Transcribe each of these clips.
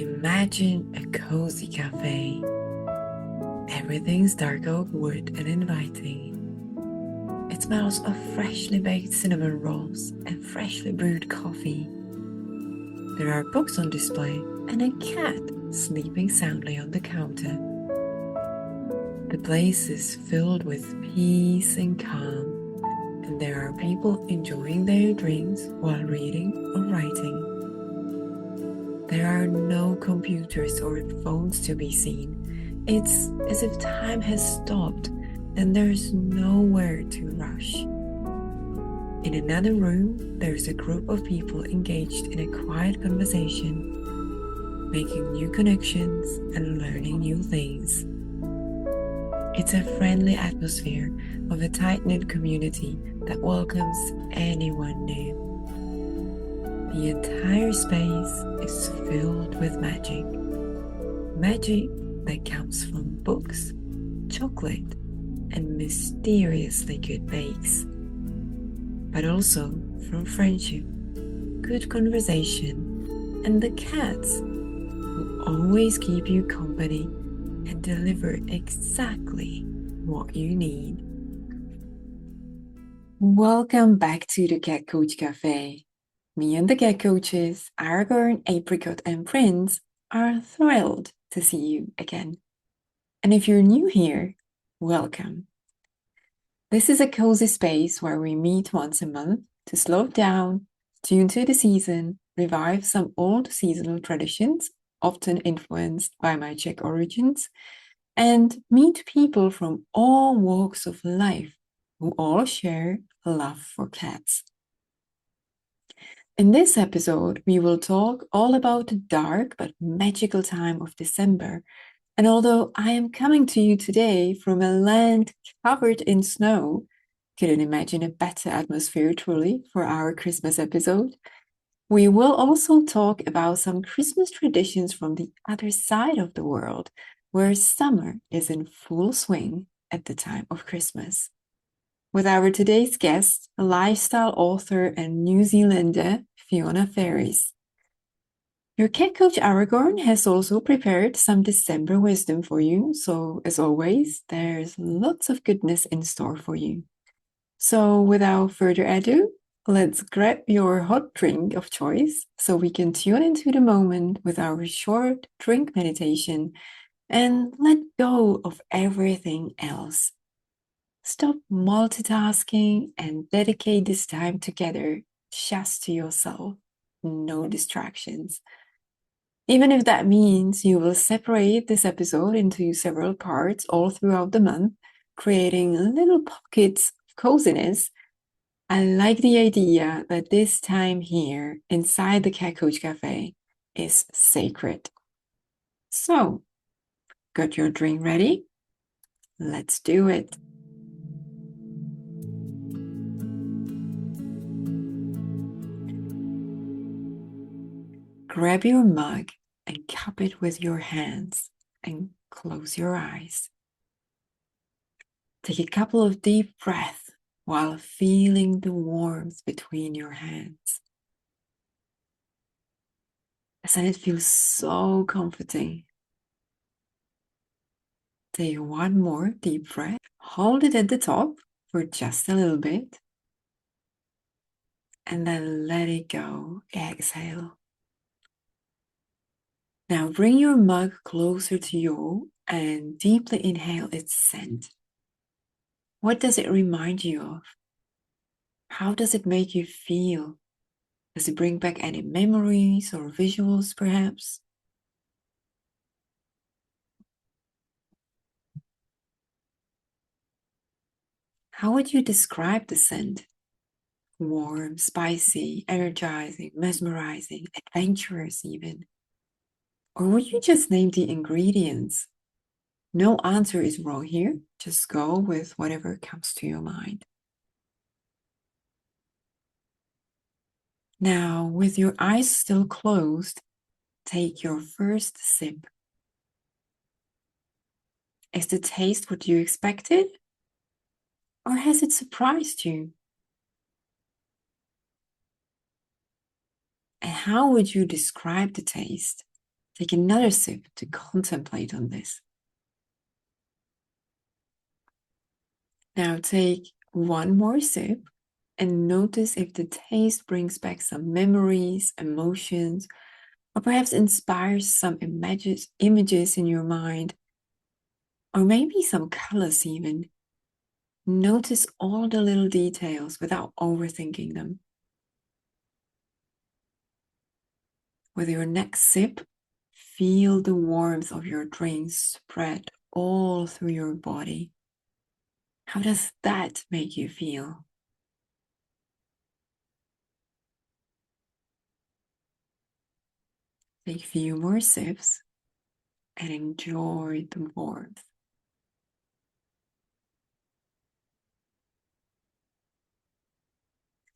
Imagine a cozy cafe. Everything's dark oak wood and inviting. It smells of freshly baked cinnamon rolls and freshly brewed coffee. There are books on display and a cat sleeping soundly on the counter. The place is filled with peace and calm, and there are people enjoying their drinks while reading or writing. There are no computers or phones to be seen. It's as if time has stopped and there's nowhere to rush. In another room, there's a group of people engaged in a quiet conversation, making new connections and learning new things. It's a friendly atmosphere of a tight-knit community that welcomes anyone new. The entire space is filled with magic. Magic that comes from books, chocolate, and mysteriously good bakes. But also from friendship, good conversation, and the cats who always keep you company and deliver exactly what you need. Welcome back to the Cat Coach Cafe. Me and the cat coaches, Aragorn, Apricot, and Prince, are thrilled to see you again. And if you're new here, welcome. This is a cozy space where we meet once a month to slow down, tune to the season, revive some old seasonal traditions, often influenced by my Czech origins, and meet people from all walks of life who all share a love for cats. In this episode, we will talk all about the dark but magical time of December. And although I am coming to you today from a land covered in snow, couldn't imagine a better atmosphere truly for our Christmas episode. We will also talk about some Christmas traditions from the other side of the world, where summer is in full swing at the time of Christmas. With our today's guest, a lifestyle author and New Zealander, Fiona Ferris. Your Cat Coach Aragorn has also prepared some December wisdom for you, so as always, there's lots of goodness in store for you. So without further ado, let's grab your hot drink of choice so we can tune into the moment with our short drink meditation and let go of everything else. Stop multitasking and dedicate this time together just to yourself. No distractions. Even if that means you will separate this episode into several parts all throughout the month, creating little pockets of coziness, I like the idea that this time here inside the Cat Coach Cafe is sacred. So, got your drink ready? Let's do it. Grab your mug and cup it with your hands and close your eyes. Take a couple of deep breaths while feeling the warmth between your hands. Doesn't it feel so comforting? Take one more deep breath. Hold it at the top for just a little bit. And then let it go. Exhale. Now bring your mug closer to you and deeply inhale its scent. What does it remind you of? How does it make you feel? Does it bring back any memories or visuals, perhaps? How would you describe the scent? Warm, spicy, energizing, mesmerizing, adventurous even? Or would you just name the ingredients? No answer is wrong here. Just go with whatever comes to your mind. Now, with your eyes still closed, take your first sip. Is the taste what you expected? Or has it surprised you? And how would you describe the taste? take another sip to contemplate on this. Now take one more sip and notice if the taste brings back some memories, emotions, or perhaps inspires some images in your mind, or maybe some colors even. Notice all the little details without overthinking them. With your next sip, feel the warmth of your drink spread all through your body. How does that make you feel? Take a few more sips and enjoy the warmth.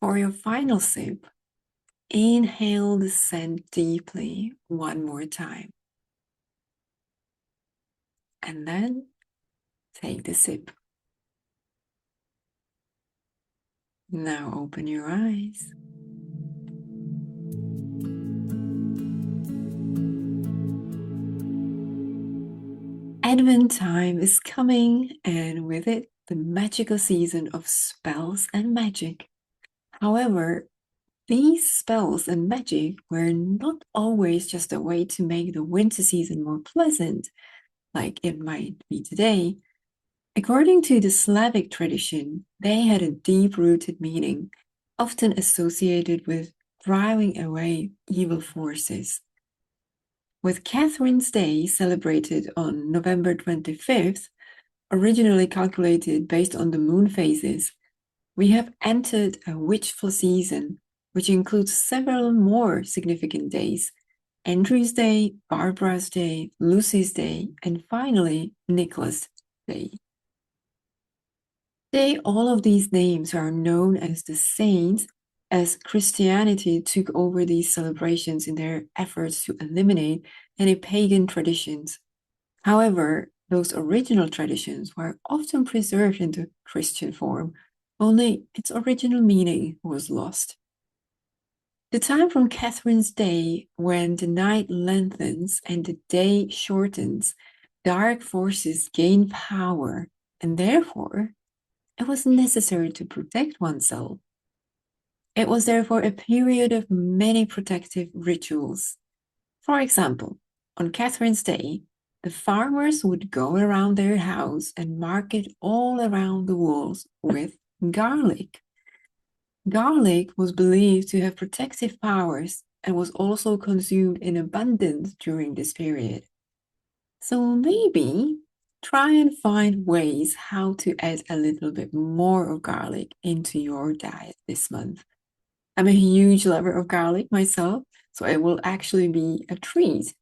For your final sip, inhale the scent deeply one more time. And then take the sip. Now open your eyes. Advent time is coming, and with it, the magical season of spells and magic. However, these spells and magic were not always just a way to make the winter season more pleasant, like it might be today. According to the Slavic tradition, they had a deep-rooted meaning, often associated with driving away evil forces. With Catherine's Day celebrated on November 25th, originally calculated based on the moon phases, we have entered a witchful season, which includes several more significant days: Andrew's Day, Barbara's Day, Lucy's Day, and finally, Nicholas' Day. Today, all of these names are known as the saints, as Christianity took over these celebrations in their efforts to eliminate any pagan traditions. However, those original traditions were often preserved in the Christian form, only its original meaning was lost. The time from Catherine's Day, when the night lengthens and the day shortens, dark forces gain power, and therefore it was necessary to protect oneself. It was therefore a period of many protective rituals. For example, on Catherine's Day, the farmers would go around their house and mark it all around the walls with garlic. Garlic was believed to have protective powers and was also consumed in abundance during this period. So maybe try and find ways how to add a little bit more of garlic into your diet this month. I'm a huge lover of garlic myself, so it will actually be a treat.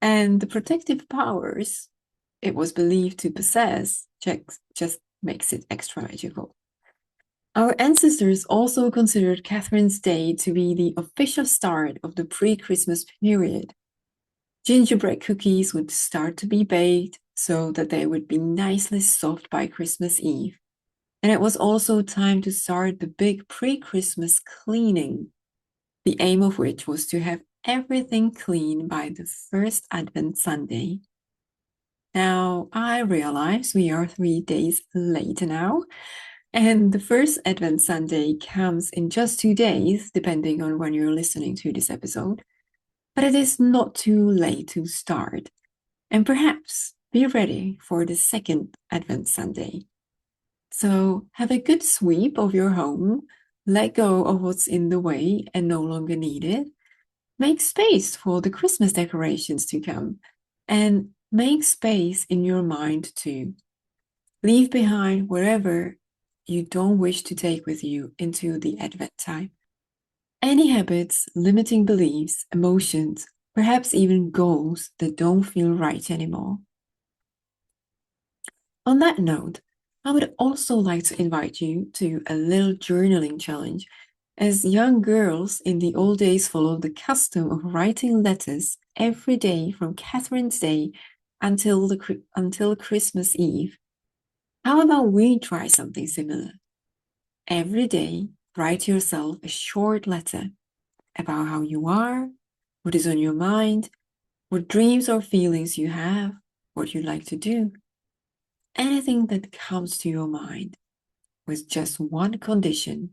And the protective powers it was believed to possess just makes it extra magical. Our ancestors also considered Catherine's Day to be the official start of the pre-Christmas period. Gingerbread cookies would start to be baked so that they would be nicely soft by Christmas Eve. And it was also time to start the big pre-Christmas cleaning, the aim of which was to have everything clean by the first Advent Sunday. Now, I realize we are 3 days later now, and the first Advent Sunday comes in just 2 days, depending on when you're listening to this episode. But it is not too late to start, and perhaps be ready for the second Advent Sunday. So have a good sweep of your home, let go of what's in the way and no longer needed, make space for the Christmas decorations to come, and make space in your mind too. Leave behind wherever you don't wish to take with you into the Advent time. Any habits, limiting beliefs, emotions, perhaps even goals that don't feel right anymore. On that note, I would also like to invite you to a little journaling challenge, as young girls in the old days followed the custom of writing letters every day from Catherine's Day until Christmas Eve. How about we try something similar? Every day, write yourself a short letter about how you are, what is on your mind, what dreams or feelings you have, what you'd like to do, anything that comes to your mind, with just one condition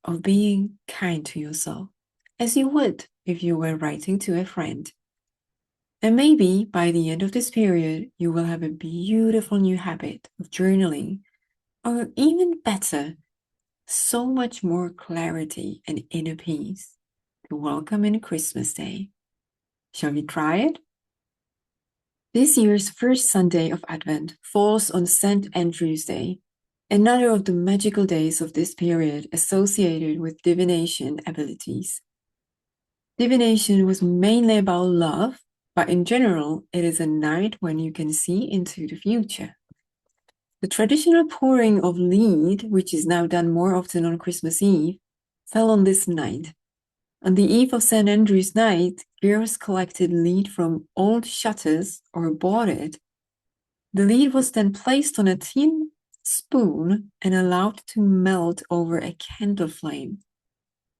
of being kind to yourself, as you would if you were writing to a friend. And maybe by the end of this period, you will have a beautiful new habit of journaling, or even better, so much more clarity and inner peace to welcome in Christmas Day. Shall we try it? This year's first Sunday of Advent falls on St. Andrew's Day, another of the magical days of this period associated with divination abilities. Divination was mainly about love, but in general, it is a night when you can see into the future. The traditional pouring of lead, which is now done more often on Christmas Eve, fell on this night. On the eve of St. Andrew's Night, girls collected lead from old shutters or bought it. The lead was then placed on a tin spoon and allowed to melt over a candle flame.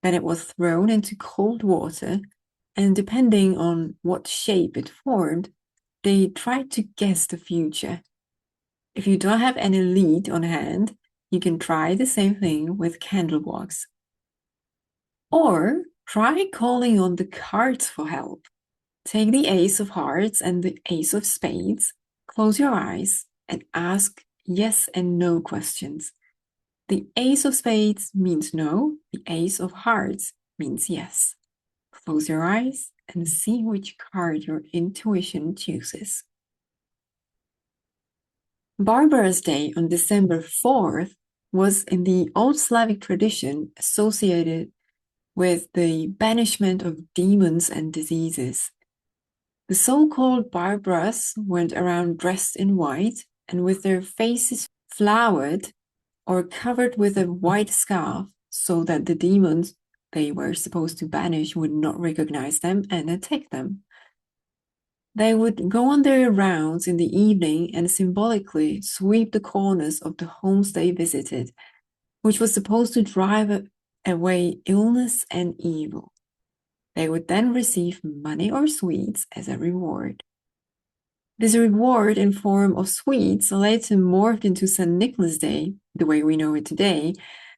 Then it was thrown into cold water, and depending on what shape it formed, they tried to guess the future. If you don't have any lead on hand, you can try the same thing with candle wax. Or try calling on the cards for help. Take the Ace of Hearts and the Ace of Spades, close your eyes, and ask yes and no questions. The Ace of Spades means no, the Ace of Hearts means yes. Close your eyes and see which card your intuition chooses. Barbara's Day on December 4th was in the old Slavic tradition associated with the banishment of demons and diseases. The so-called Barbaras went around dressed in white and with their faces flowered or covered with a white scarf so that the demons they were supposed to banish would not recognize them and attack them. They would go on their rounds in the evening and symbolically sweep the corners of the homes they visited, which was supposed to drive away illness and evil. They would then receive money or sweets as a reward. This reward in form of sweets later morphed into St. Nicholas Day, the way we know it today,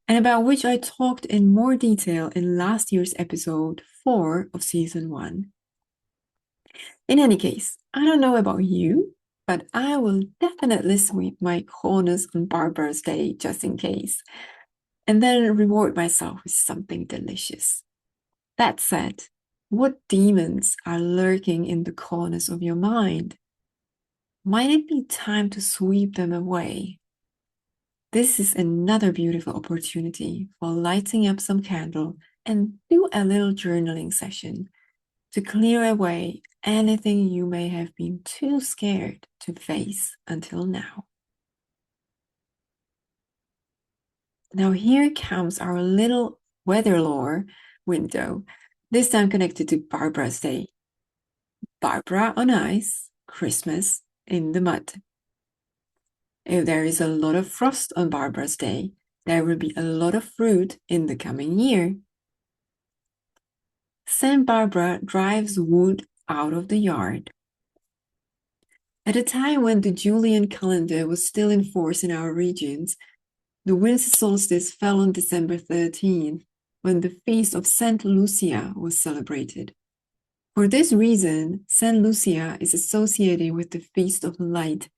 and about which I talked in more detail in last year's episode 4 of season 1. In any case, I don't know about you, but I will definitely sweep my corners on Barbara's Day just in case, and then reward myself with something delicious. That said, what demons are lurking in the corners of your mind? Might it be time to sweep them away? This is another beautiful opportunity for lighting up some candle and do a little journaling session to clear away anything you may have been too scared to face until now. Now here comes our little weather lore window, this time connected to Barbara's Day. Barbara on ice, Christmas in the mud. If there is a lot of frost on Barbara's Day, there will be a lot of fruit in the coming year. Saint Barbara drives wood out of the yard. At a time when the Julian calendar was still in force in our regions, the winter solstice fell on December 13th, when the feast of Saint Lucia was celebrated. For this reason, Saint Lucia is associated with the Feast of Light.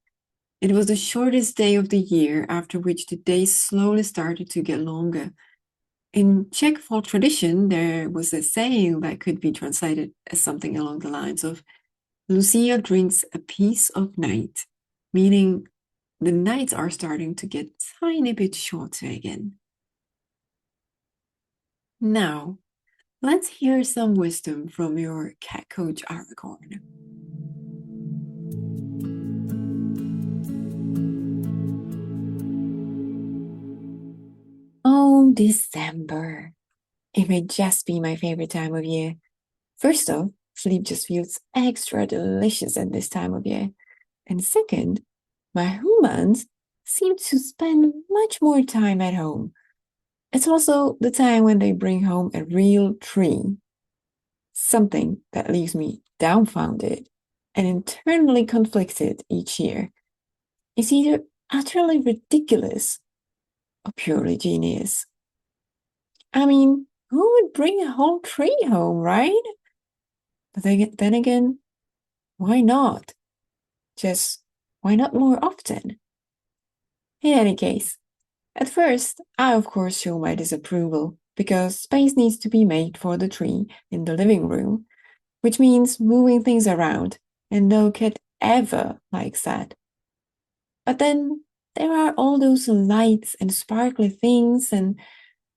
It was the shortest day of the year, after which the days slowly started to get longer. In Czech folk tradition, there was a saying that could be translated as something along the lines of, Lucia drinks a piece of night, meaning the nights are starting to get a tiny bit shorter again. Now, let's hear some wisdom from your Cat Coach Aragorn. Oh, December. It may just be my favorite time of year. First off, sleep just feels extra delicious at this time of year. And second, my humans seem to spend much more time at home. It's also the time when they bring home a real tree, something that leaves me dumbfounded and internally conflicted each year is either utterly ridiculous or purely genius. I mean, who would bring a whole tree home, right? But then again, why not? Just why not more often? In any case, at first, I of course show my disapproval because space needs to be made for the tree in the living room, which means moving things around, and no cat ever likes that. But then there are all those lights and sparkly things and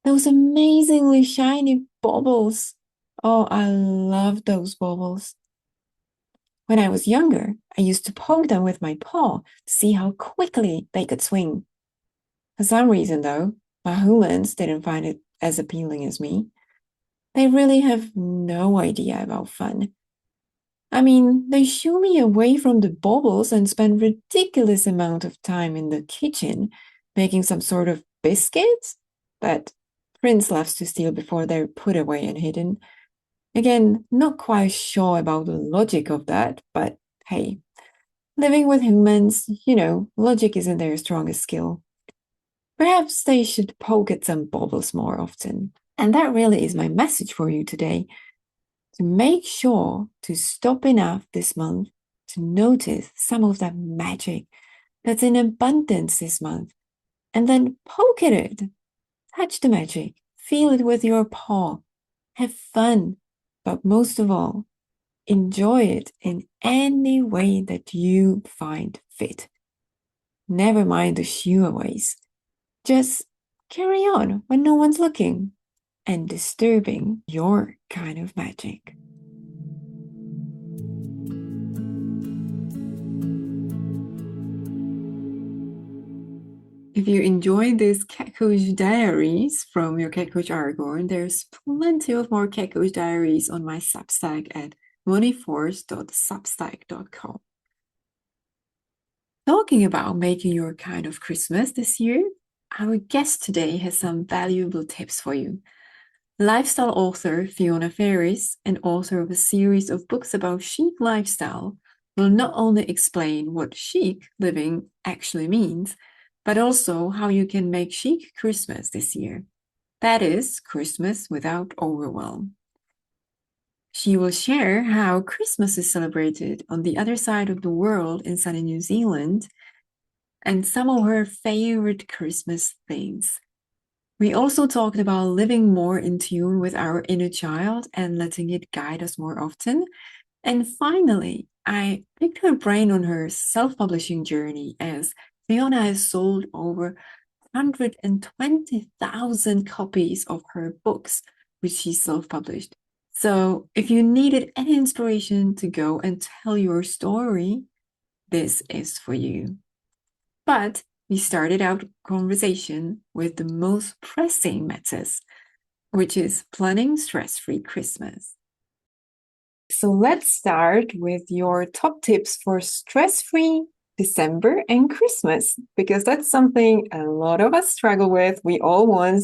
those amazingly shiny bubbles. Oh, I love those bubbles. When I was younger, I used to poke them with my paw to see how quickly they could swing. For some reason, though, my humans didn't find it as appealing as me. They really have no idea about fun. I mean, they shoo me away from the bubbles and spend ridiculous amount of time in the kitchen making some sort of biscuits that Prince loves to steal before they're put away and hidden. Again, not quite sure about the logic of that, but hey, living with humans, logic isn't their strongest skill. Perhaps they should poke at some bubbles more often. And that really is my message for you today. To make sure to stop enough this month to notice some of that magic that's in abundance this month, and then poke at it. Touch the magic, feel it with your paw, have fun, but most of all, enjoy it in any way that you find fit. Never mind the shoeaways. Just carry on when no one's looking and disturbing your kind of magic. If you enjoyed this Cat Coach Diaries from your Cat Coach Aragorn, there's plenty of more Cat Coach Diaries on my Substack at moneyforce.substack.com. Talking about making your kind of Christmas this year, our guest today has some valuable tips for you. Lifestyle author Fiona Ferris, and author of a series of books about chic lifestyle, will not only explain what chic living actually means, but also how you can make chic Christmas this year. That is, Christmas without overwhelm. She will share how Christmas is celebrated on the other side of the world in sunny New Zealand, and some of her favorite Christmas things. We also talked about living more in tune with our inner child and letting it guide us more often. And finally, I picked her brain on her self-publishing journey, as Fiona has sold over 120,000 copies of her books, which she self-published. So if you needed any inspiration to go and tell your story, this is for you. But we started our conversation with the most pressing matters, which is planning stress-free Christmas. So let's start with your top tips for stress-free December and Christmas, because that's something a lot of us struggle with. We all want,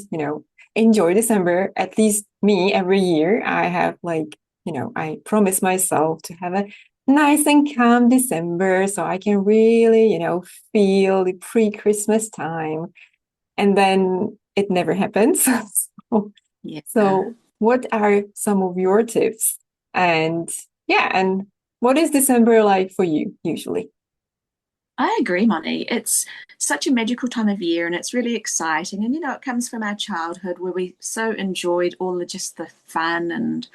enjoy December. At least me, every year, I have I promise myself to have a nice and calm December so I can really, feel the pre-Christmas time. And then it never happens. So what are some of your tips? And what is December like for you usually? I agree, Moni. It's such a magical time of year and it's really exciting. And it comes from our childhood where we so enjoyed all the just the fun and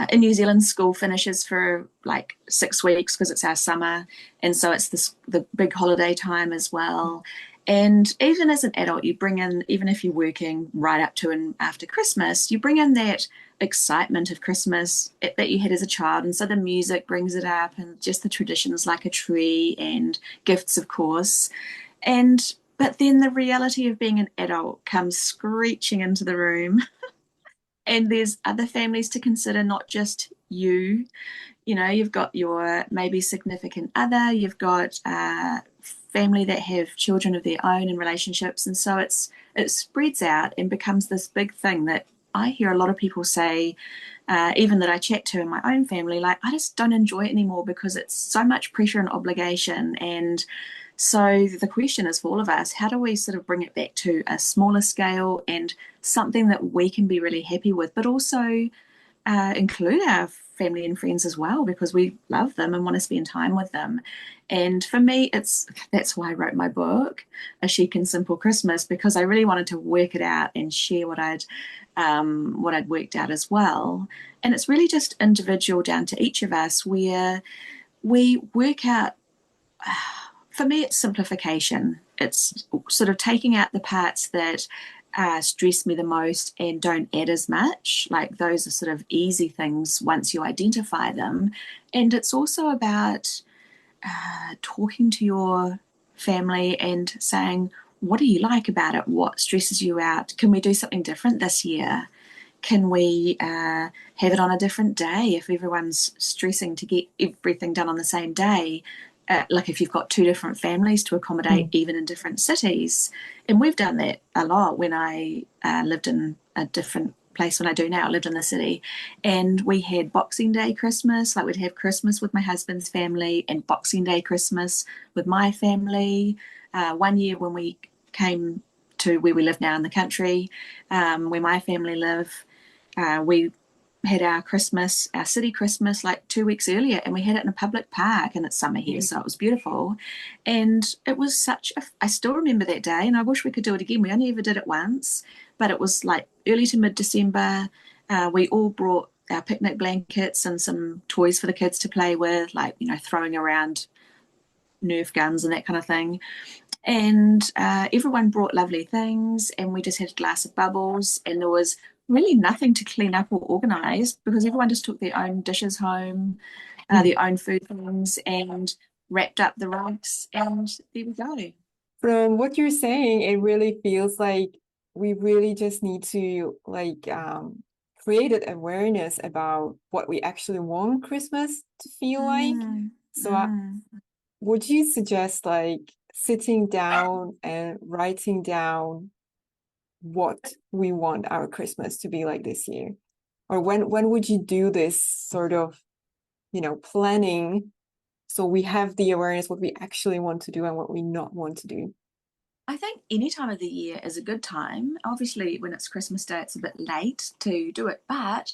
in New Zealand, school finishes for like 6 weeks because it's our summer, and so it's the big holiday time as well. And even as an adult, you bring in, even if you're working right up to and after Christmas, you bring in that excitement of Christmas that you had as a child. And so the music brings it up, and just the traditions like a tree and gifts, of course. But then the reality of being an adult comes screeching into the room and there's other families to consider, not just you. You've got your maybe significant other, you've got family that have children of their own and relationships, and so it spreads out and becomes this big thing that I hear a lot of people say even that I chat to in my own family, like I just don't enjoy it anymore because it's so much pressure and obligation. And so the question is for all of us, how do we sort of bring it back to a smaller scale and something that we can be really happy with, but also include our family and friends as well because we love them and want to spend time with them. And for me, that's why I wrote my book, A Chic and Simple Christmas, because I really wanted to work it out and share what I'd worked out as well. And it's really just individual down to each of us where we work out. For me, it's simplification. It's sort of taking out the parts that stress me the most and don't add as much. Like those are sort of easy things once you identify them. And it's also about talking to your family and saying, what do you like about it? What stresses you out? Can we do something different this year? Can we have it on a different day if everyone's stressing to get everything done on the same day? Like if you've got two different families to accommodate, even in different cities. And we've done that a lot when I lived in a different place than I do now. I lived in the city. And we had Boxing Day Christmas, like we'd have Christmas with my husband's family and Boxing Day Christmas with my family. One year when we came to where we live now in the country, where my family live, we had our Christmas, our city Christmas, like 2 weeks earlier, and we had it in a public park, and it's summer here, so it was beautiful. And it was I still remember that day, and I wish we could do it again. We only ever did it once, but it was like early to mid-December. We all brought our picnic blankets and some toys for the kids to play with, like, throwing around Nerf guns and that kind of thing. And everyone brought lovely things, and we just had a glass of bubbles, and there was really nothing to clean up or organize because everyone just took their own dishes home, their own food things, and wrapped up the rugs, and there we go. From what you're saying, it really feels like we really just need to create an awareness about what we actually want Christmas to feel like. So would you suggest like sitting down and writing down what we want our Christmas to be like this year? Or when would you do this sort of, planning so we have the awareness what we actually want to do and what we not want to do? I think any time of the year is a good time. Obviously, when it's Christmas Day, it's a bit late to do it, but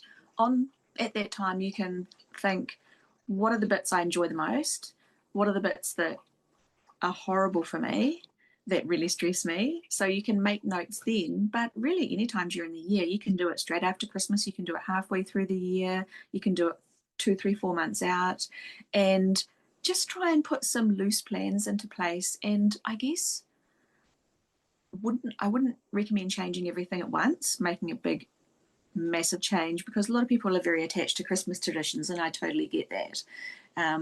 at that time you can think, what are the bits I enjoy the most? What are the bits that are horrible for me, that really stress me? So you can make notes then, but really anytime during the year, you can do it straight after Christmas, you can do it halfway through the year, you can do it 2, 3, 4 months out, and just try and put some loose plans into place. And I guess I wouldn't recommend changing everything at once, making a big massive change, because a lot of people are very attached to Christmas traditions, and I totally get that.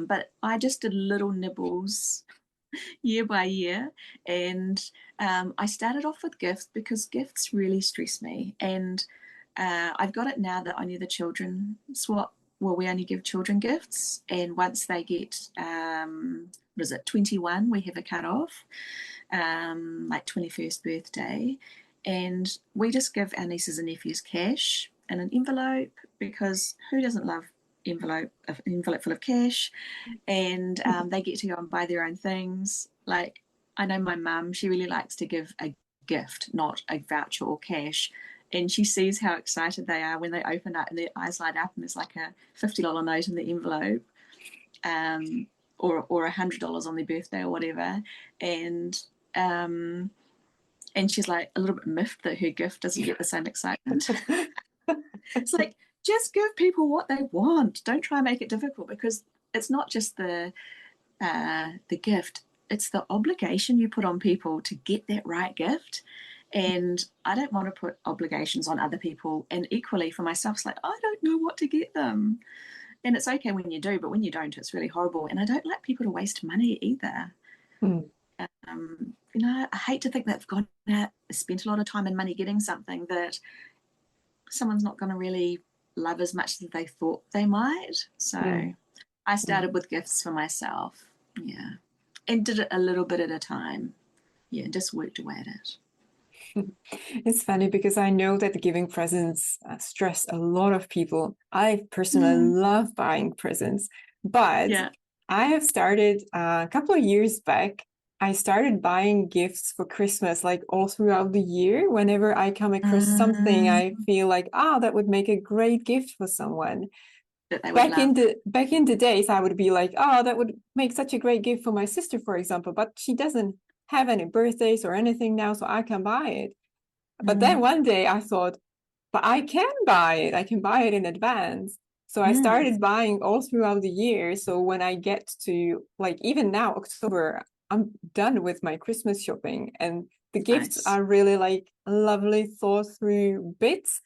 But I just did little nibbles year by year, and I started off with gifts because gifts really stress me, and I've got it now that only the children swap. Well, we only give children gifts, and once they get what is it, 21, we have a cut off, like 21st birthday, and we just give our nieces and nephews cash in an envelope, because who doesn't love an envelope full of cash? And they get to go and buy their own things. Like, I know my mum, she really likes to give a gift, not a voucher or cash. And she sees how excited they are when they open up and their eyes light up and there's like a $50 note in the envelope, or $100 on their birthday or whatever. And she's like a little bit miffed that her gift doesn't get the same excitement. It's like, just give people what they want. Don't try and make it difficult, because it's not just the gift, it's the obligation you put on people to get that right gift. And I don't want to put obligations on other people. And equally for myself, it's like, I don't know what to get them. And it's okay when you do, but when you don't, it's really horrible. And I don't like people to waste money either. I hate to think that they've gone out, spent a lot of time and money getting something that someone's not going to really love as much as they thought they might. So I started with gifts for myself, and did it a little bit at a time, and just worked away at it. It's funny because I know that giving presents stress a lot of people. I personally Mm. love buying presents, but Yeah. I have started a couple of years back. I started buying gifts for Christmas, like all throughout the year. Whenever I come across something, Mm, I feel like, oh, that would make a great gift for someone. that they would Back love. in the days, I would be like, oh, that would make such a great gift for my sister, for example, but she doesn't have any birthdays or anything now, so I can buy it. But then Mm, one day I thought, but I can buy it. I can buy it in advance. So I mm, started buying all throughout the year. So when I get to like even now, October, I'm done with my Christmas shopping. And the gifts nice. are really like lovely thought through bits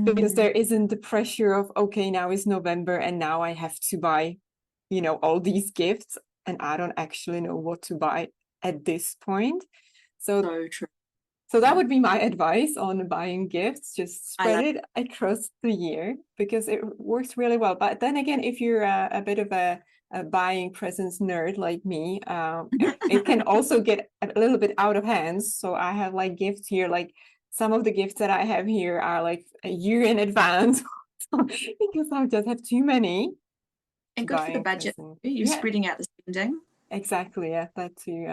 because Mm, there isn't the pressure of, okay, now is November and now I have to buy, all these gifts. And I don't actually know what to buy at this point. So so true. so that would be my advice on buying gifts. Just I spread love. it across the year because it works really well. But then again, if you're a bit of a buying presents nerd like me, it can also get a little bit out of hands. So I have like gifts here, like some of the gifts that I have here are like a year in advance because I just have too many to And good buy for the in budget. presents. You're Yeah, spreading out the spending. exactly. Yeah, that too.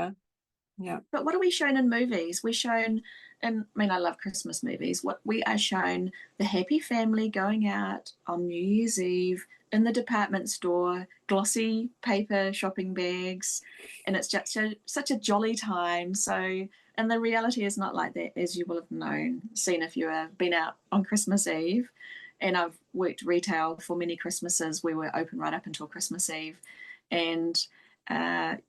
Yeah. But what are we shown in movies? We're shown, and I mean, I love Christmas movies. What we are shown the happy family going out on New Year's Eve in the department store, glossy paper shopping bags, and it's just such a jolly time. So, and the reality is not like that, as you will have seen if you have been out on Christmas Eve. And I've worked retail for many Christmases. We were open right up until Christmas Eve, and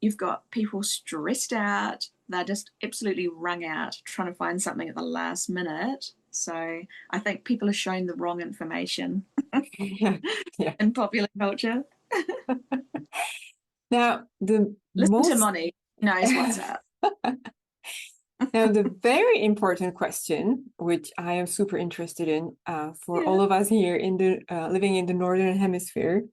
you've got people stressed out. They're just absolutely wrung out trying to find something at the last minute. So I think people are shown the wrong information Yeah. Yeah. in popular culture. Now, the Listen to most Moni, he knows what's up. Now, the very important question, which I am super interested in, for Yeah. all of us here in the living in the Northern Hemisphere,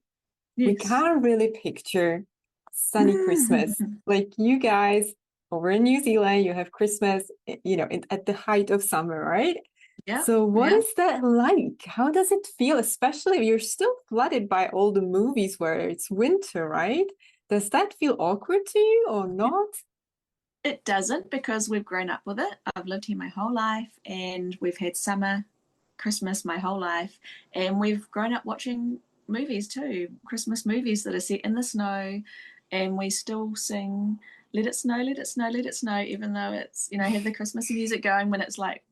we Yes. can't really picture sunny Christmas. Mm. Like you guys over in New Zealand, you have Christmas, at the height of summer, right? Yeah. So, what Yeah. is that like? How does it feel, especially if you're still flooded by all the movies where it's winter, right? Does that feel awkward to you or not? It doesn't because we've grown up with it. I've lived here my whole life and we've had summer, Christmas my whole life. And we've grown up watching movies too, Christmas movies that are set in the snow. And we still sing Let It Snow, Let It Snow, Let It Snow, even though it's, have the Christmas music going when it's like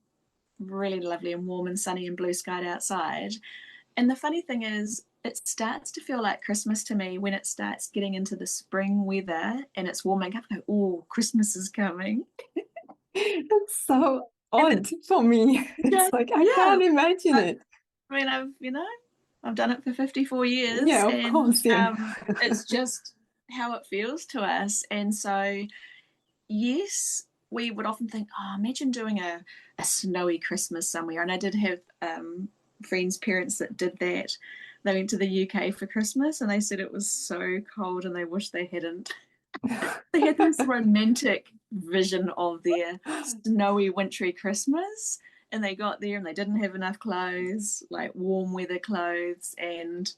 really lovely and warm and sunny and blue skied outside. And the funny thing is, it starts to feel like Christmas to me when it starts getting into the spring weather and it's warming up. I go, oh, Christmas is coming. It's so And odd for me. yeah, It's like I yeah. can't imagine I it. mean, I've done it for 54 years, Yeah, of and course, yeah. it's just how it feels to us. And so, yes, we would often think, oh, imagine doing a snowy Christmas somewhere. And I did have friends' parents that did that. They went to the UK for Christmas and they said it was so cold and they wish they hadn't. They had this romantic vision of their snowy, wintry Christmas. And they got there and they didn't have enough clothes, like warm weather clothes. And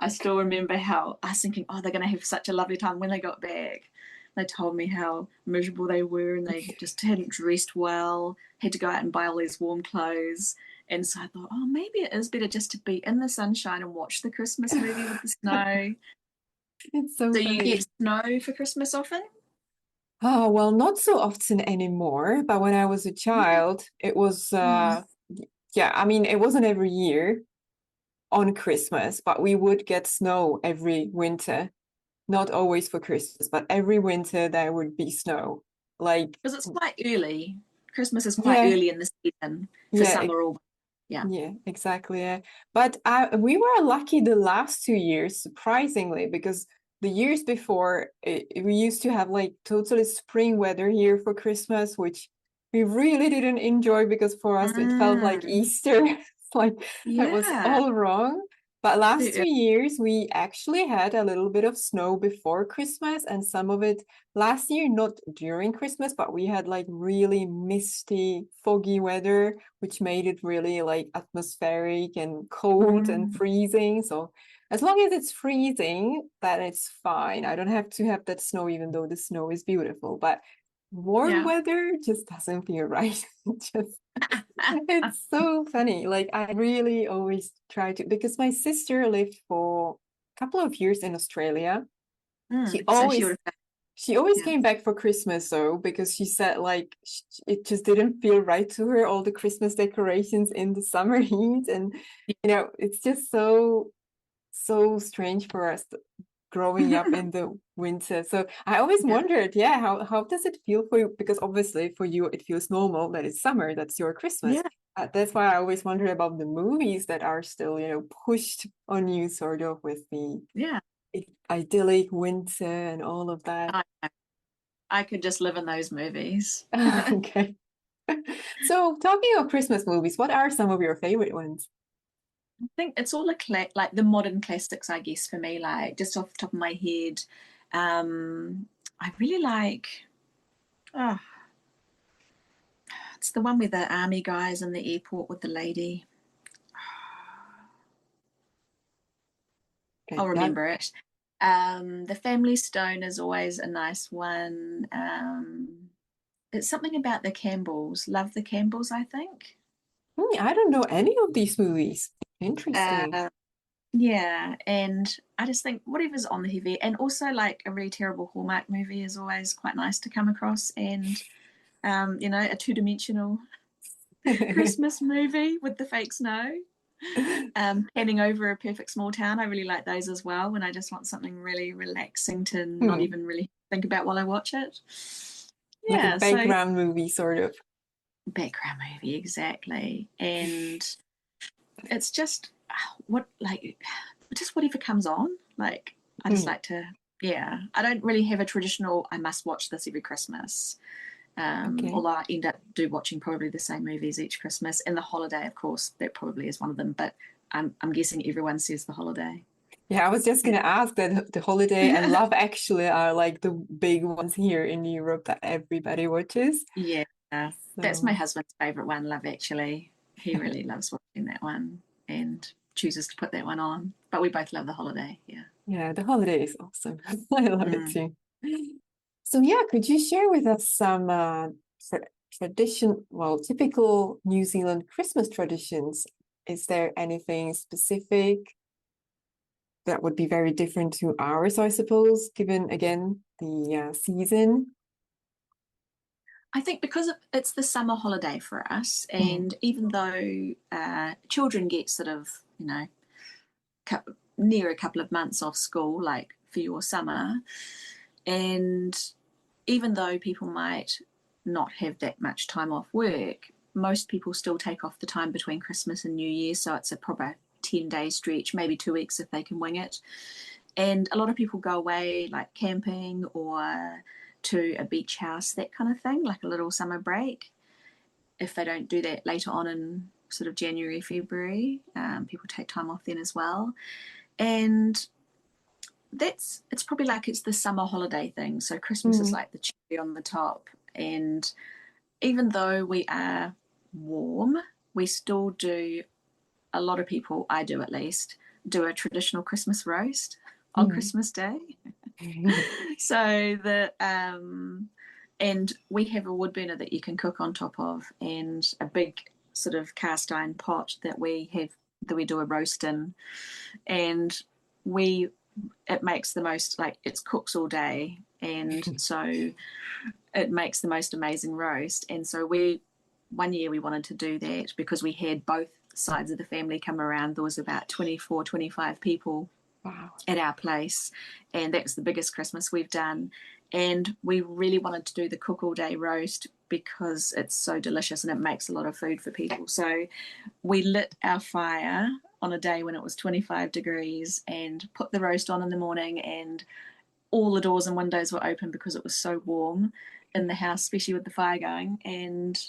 I still remember how I was thinking, oh, they're going to have such a lovely time when they got back. They told me how miserable they were and they just hadn't dressed well, had to go out and buy all these warm clothes. And so I thought, oh, maybe it is better just to be in the sunshine and watch the Christmas movie with the snow. It's so Do you get funny. snow for Christmas often? Oh, well, not so often anymore, but when I was a child, it was Mm. yeah, I mean, it wasn't every year on Christmas, but we would get snow every winter. Not always for Christmas, but every winter there would be snow. Like, Because it's quite early. Christmas is quite yeah, early in the season for yeah, summer or yeah. yeah, exactly. Yeah. But we were lucky the last 2 years, surprisingly, because the years before we used to have like totally spring weather here for Christmas, which we really didn't enjoy because for us it felt like Mm. Easter. It's like that was Yeah. all wrong. But last Too 2 years, we actually had a little bit of snow before Christmas, and some of it last year, not during Christmas, but we had like really misty, foggy weather, which made it really like atmospheric and cold and early. freezing. So as long as it's freezing, then it's fine. I don't have to have that snow, even though the snow is beautiful. But warm Yeah. weather just doesn't feel right. Just it's so funny. Like I really always try to because my sister lived for a couple of years in Australia. She So she would always have, she always yeah. came back for Christmas though, because she said like it just didn't feel right to her, all the Christmas decorations in the summer heat. And it's just so strange for us growing up in the winter. So I always Yeah. wondered, yeah, how does it feel for you? Because obviously for you it feels normal that it's summer, that's your Christmas. Yeah. That's why I always wonder about the movies that are still, pushed on you sort of with the Yeah. idyllic winter and all of that. I, I could just live in those movies. Okay. So talking of Christmas movies, what are some of your favorite ones? I think it's all like the modern classics, I guess, for me, like just off the top of my head. I really like, oh, it's the one with the army guys in the airport with the lady. Okay, I'll that remember it. The Family Stone is always a nice one. It's something about the Campbells. Love the Campbells, I think. I don't know any of these movies. Interesting. Uh, yeah, and I just think whatever's on the heavy, and also like a really terrible Hallmark movie is always quite nice to come across, and a two-dimensional Christmas movie with the fake snow. Panning over a perfect small town, I really like those as well. When I just want something really relaxing to not Hmm. even really think about while I watch it. Like a Yeah, so background movie, sort of. background movie exactly, and it's just what like just whatever comes on. Like I just Hmm. like to. Yeah, I don't really have a traditional. I must watch this every Christmas. Okay. Although I end up watching probably the same movies each Christmas, and the holiday, of course, that probably is one of them. But I'm guessing everyone says the holiday. Yeah, I was just Yeah. gonna ask that the Holiday and Love Actually are like the big ones here in Europe that everybody watches. Yeah, that's my So husband's favorite one, Love Actually. He really loves watching that one and chooses to put that one on. But we both love the holiday. Yeah. yeah, the Holiday is awesome. I love it Mm. too. So yeah, could you share with us some typical New Zealand Christmas traditions? Is there anything specific that would be very different to ours, I suppose, given again the season? I think because it's the summer holiday for us, Mm, and even though children get sort of, near a couple of months off school, like for your summer, and even though people might not have that much time off work, most people still take off the time between Christmas and New Year. So it's a proper 10-day stretch, maybe 2 weeks if they can wing it. And a lot of people go away like camping or to a beach house, that kind of thing, like a little summer break. If they don't do that later on in sort of January, February, people take time off then as well. And it's probably like it's the summer holiday thing. So Christmas is mm, like the cherry on the top. And even though we are warm, we still do, a lot of people, I do at least, do a traditional Christmas roast on mm. Christmas Day. So and we have a wood burner that you can cook on top of, and a big sort of cast iron pot that we do a roast in, and we it makes the most, like it cooks all day, and so it makes the most amazing roast. And so we one year we wanted to do that because we had both sides of the family come around. There was about 24, 25 people Wow. at our place, and that was the biggest Christmas we've done. And we really wanted to do the cook all day roast because it's so delicious and it makes a lot of food for people. So we lit our fire on a day when it was 25 degrees and put the roast on in the morning, and all the doors and windows were open because it was so warm in the house, especially with the fire going. And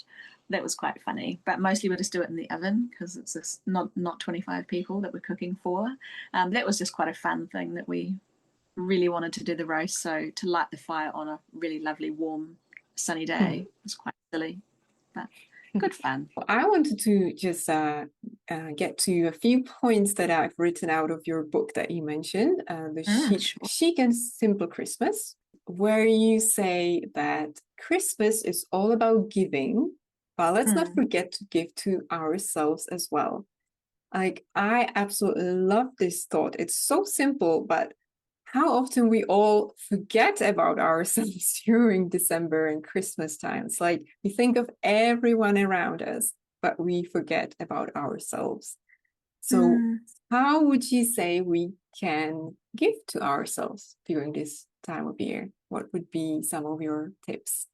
that was quite funny. But mostly we just do it in the oven because it's just not 25 people that we're cooking for. That was just quite a fun thing that we really wanted to do the roast. So to light the fire on a really lovely, warm, sunny day was quite silly, but good fun. I wanted to just get to a few points that I've written out of your book that you mentioned, the Sure. Chic and Simple Christmas, where you say that Christmas is all about giving, but let's not forget to give to ourselves as well. Like, I absolutely love this thought. It's so simple, but how often we all forget about ourselves during December and Christmas times. Like, we think of everyone around us, but we forget about ourselves. So, how would you say we can give to ourselves during this time of year? What would be some of your tips?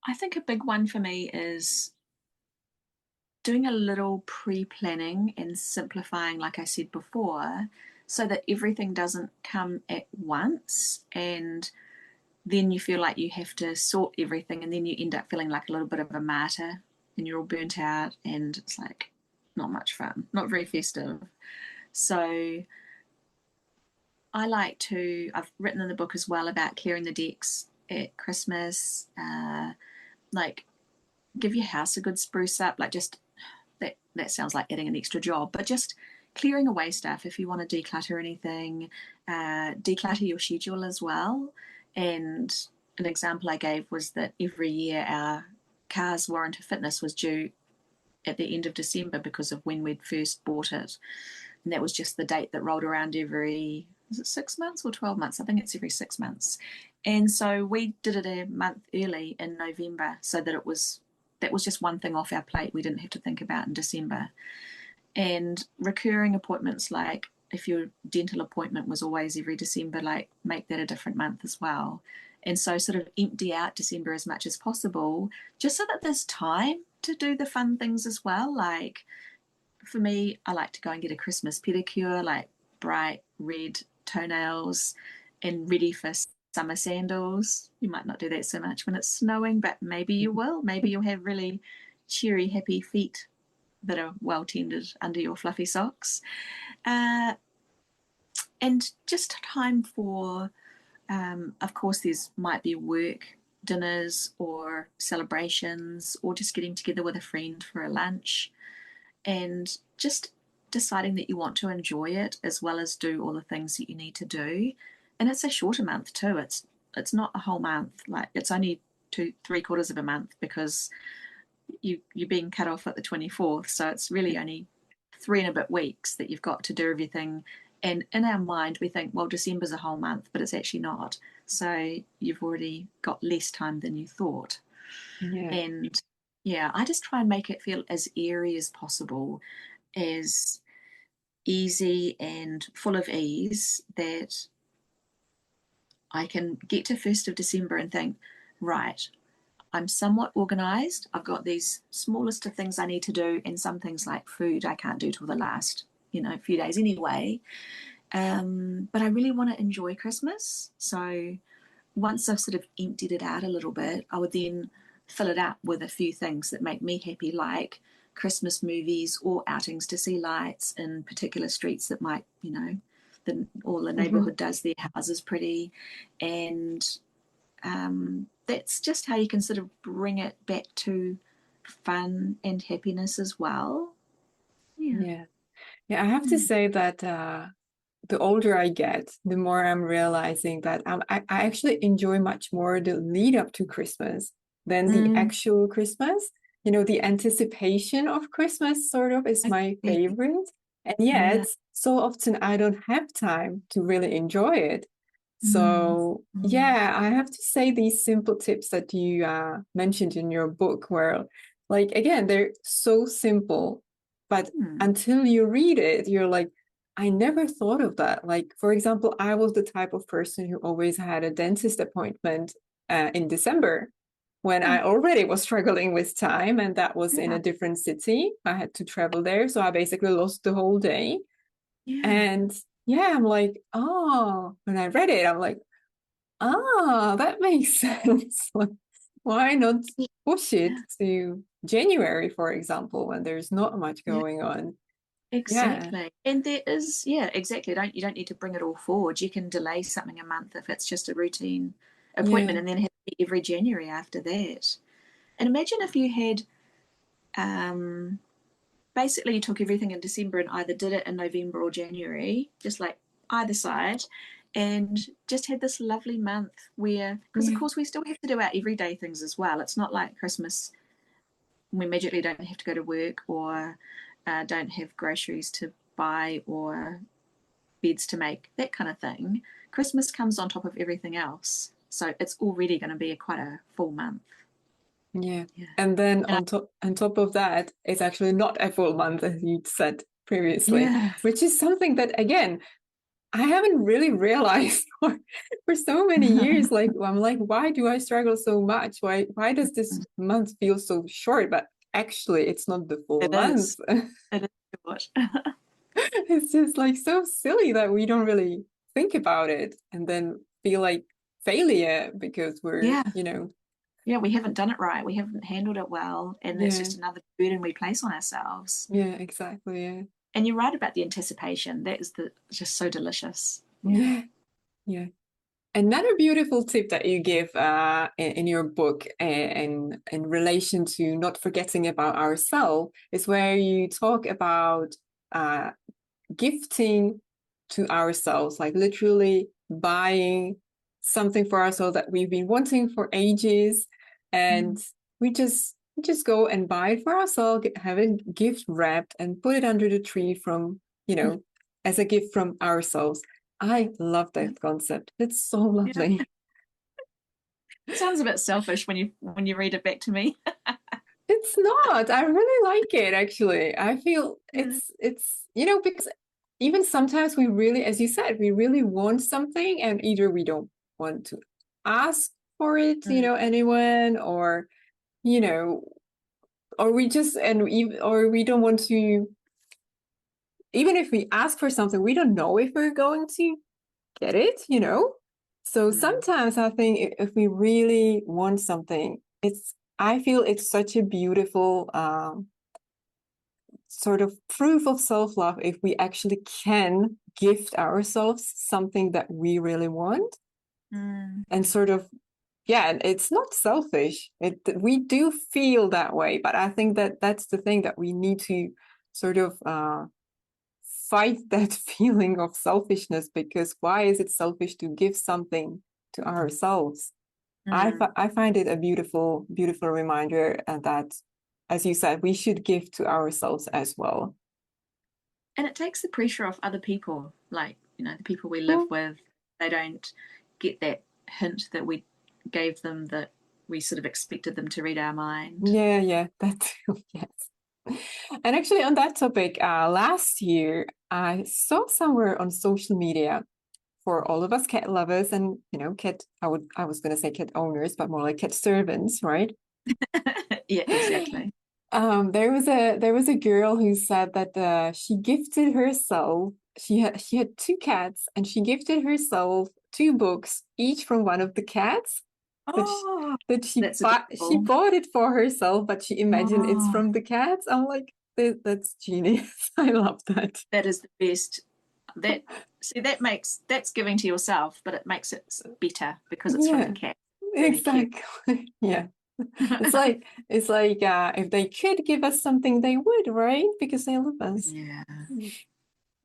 I think a big one for me is doing a little pre-planning and simplifying, like I said before, so that everything doesn't come at once and then you feel like you have to sort everything and then you end up feeling like a little bit of a martyr and you're all burnt out and it's like not much fun, not very festive. So I've written in the book as well about clearing the decks at Christmas, like give your house a good spruce up, like just that sounds like adding an extra job, but just clearing away stuff if you want to declutter anything, declutter your schedule as well. And an example I gave was that every year our car's warranty fitness was due at the end of December because of when we'd first bought it. And that was just the date that rolled around every, is it 6 months or 12 months? I think it's every 6 months. And so we did it a month early in November so that that was just one thing off our plate we didn't have to think about in December. And recurring appointments, like if your dental appointment was always every December, like make that a different month as well. And so sort of empty out December as much as possible, just so that there's time to do the fun things as well. Like for me, I like to go and get a Christmas pedicure, like bright red toenails and ready for summer sandals. You might not do that so much when it's snowing, but maybe you will. Maybe you'll have really cheery, happy feet that are well tended under your fluffy socks. Uh, and just time for, of course, there's might be work dinners or celebrations or just getting together with a friend for a lunch and just deciding that you want to enjoy it as well as do all the things that you need to do. And it's a shorter month too. It's not a whole month. Like it's only 3/4 of a month because you're being cut off at the 24th. So it's really only 3 and a bit weeks that you've got to do everything. And in our mind, we think, well, December's a whole month, but it's actually not. So you've already got less time than you thought. Yeah. And yeah, I just try and make it feel as airy as possible, as easy and full of ease that I can get to 1st of December and think, right, I'm somewhat organized. I've got these small list of things I need to do, and some things like food I can't do till the last, few days anyway. But I really want to enjoy Christmas. So once I've sort of emptied it out a little bit, I would then fill it up with a few things that make me happy, like Christmas movies or outings to see lights in particular streets that might, all the neighborhood does their houses pretty. And that's just how you can sort of bring it back to fun and happiness as well. Yeah. Yeah, I have to say that the older I get, the more I'm realizing that I actually enjoy much more the lead up to Christmas than the actual Christmas. The anticipation of Christmas sort of is my favorite. And Yeah. yet, so often I don't have time to really enjoy it. Mm. So, Mm. yeah, I have to say these simple tips that you mentioned in your book were like, again, they're so simple, but Mm. until you read it, you're like, I never thought of that. Like, for example, I was the type of person who always had a dentist appointment in December when I Oh, already was struggling with time, and that was in yeah. a different city. I had to travel there. So I basically lost the whole day. Yeah. And yeah, I'm like, oh, when I read it, I'm like, ah, that makes sense. Why not push it to January, for example, when there's not much Yeah, going on? Yeah, exactly. And there is, yeah, exactly. You don't need to bring it all forward. You can delay something a month if it's just a routine appointment yeah, and then have it every January after that. And imagine if you had um, basically you took everything in December and either did it in November or January, just like either side, and just had this lovely month where, because of yeah, course we still have to do our everyday things as well. It's not like Christmas, we magically don't have to go to work or don't have groceries to buy or beds to make, that kind of thing. Christmas comes on top of everything else. So it's already going to be quite a full month. yeah. Yeah. And then And on top of that, it's actually not a full month, as you said previously, yeah. which is something that again I haven't really realized for so many years. Like I'm like, why do I struggle so much? Why does this month feel so short? But actually, it's not the full It month. is. It is short. It's just like so silly that we don't really think about it and then feel like failure because we're, Yeah. Yeah, we haven't done it right. We haven't handled it well. And that's yeah, just another burden we place on ourselves. yeah, exactly, yeah, And you're right about the anticipation. That is just so delicious. Yeah. yeah, yeah. Another beautiful tip that you give in your book in relation to not forgetting about ourselves is where you talk about uh, gifting to ourselves, like literally buying something for ourselves that we've been wanting for ages, and Mm. we just go and buy it for ourselves, have it gift wrapped, and put it under the tree from as a gift from ourselves. I love Yeah. that concept. It's so Yeah. lovely. Sounds a bit selfish when you read it back to me. It's not. I really like it actually. I feel Yeah. it's because even sometimes we really, as you said, we really want something and either we don't want to ask for it, Mm. anyone or, you know, or we just and even or we don't want to even if we ask for something, we don't know if we're going to get it. So Mm. sometimes I think if we really want something, I feel it's such a beautiful sort of proof of self-love if we actually can gift ourselves something that we really want Mm. and sort of yeah, it's not selfish. We do feel that way, but I think that that's the thing that we need to sort of fight that feeling of selfishness, because why is it selfish to give something to ourselves? Mm. I find it a beautiful reminder that, as you said, we should give to ourselves as well. And it takes the pressure off other people, like, the people we live Mm. with. They don't get that hint that we gave them, that we sort of expected them to read our mind. Yeah, yeah, that too, yes. And actually, on that topic, last year I saw somewhere on social media for all of us cat lovers and cat. I was going to say cat owners, but more like cat servants, right? Yeah, exactly. There was a girl who said that she gifted herself. She had two cats, and she gifted herself two books, each from one of the cats. That she, Oh, that she that's bought. She adorable. bought it for herself, but she imagined it's Oh, from the cats. I'm like, that's genius. I love that. that is the best. That See, that's giving to yourself, but it makes it better because it's from the Yeah, cat. Really cute. exactly. Yeah. It's like if they could give us something, they would, right? Because they love us. Yeah.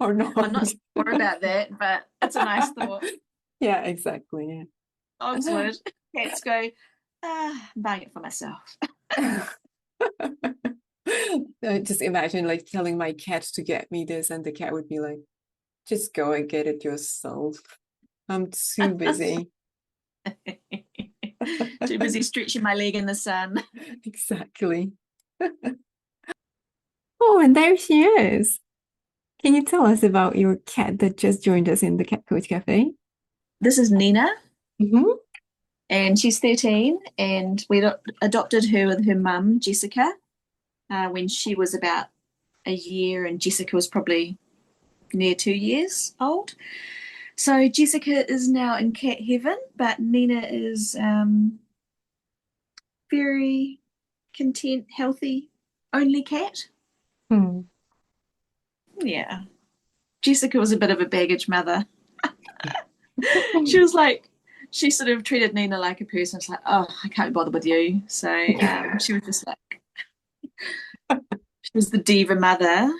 Or I'm not. not sure about that, but it's a nice thought. Yeah, exactly. Dogs would. Cats go, I'm buying it for myself. Yeah. I just imagine like telling my cat to get me this, and the cat would be like, just go and get it yourself. I'm too busy. Too busy stretching my leg in the sun. Exactly. Oh, and there she is. Can you tell us about your cat that just joined us in the Cat Coach Cafe? This is Nina, Hmm. and she's 13, and we adopted her with her mum, Jessica, when she was about a year, and Jessica was probably near 2 years old. So Jessica is now in cat heaven, but Nina is very content, healthy, only cat. Hmm. Yeah. Jessica was a bit of a baggage mother. She was like, she sort of treated Nina like a person. It's like, oh, I can't be bothered with you. So she was just like, she was the diva mother.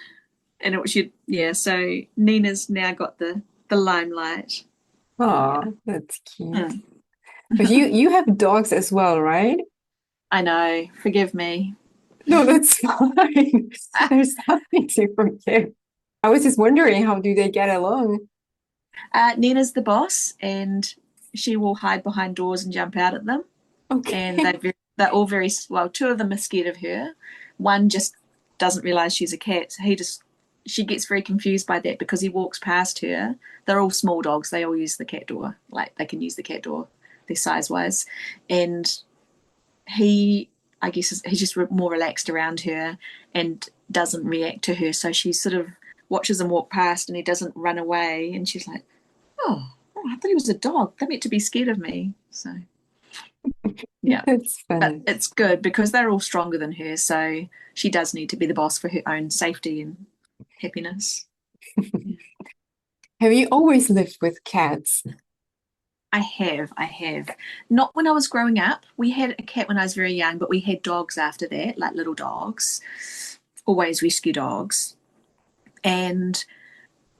And it was, yeah, so Nina's now got the limelight. Oh, that's cute. Mm. But you have dogs as well, right? I know, forgive me. No, that's fine. There's nothing to forgive. I was just wondering, how do they get along? Nina's the boss, and she will hide behind doors and jump out at them. And Okay. they're all very well. Two of them are scared of her. One just doesn't realize she's a cat. So she gets very confused by that because he walks past her. They're all small dogs. They all use the cat door. Like they can use the cat door, their size wise. And he, I guess, he's just more relaxed around her and doesn't react to her. So she sort of watches him walk past and he doesn't run away. And she's like, oh, I thought he was a dog. They're meant to be scared of me. So, yeah. That's But funny. it's good because they're all stronger than her. So she does need to be the boss for her own safety and happiness. Yeah. Have you always lived with cats? I have. Not when I was growing up. We had a cat when I was very young, but we had dogs after that, like little dogs, always rescue dogs. And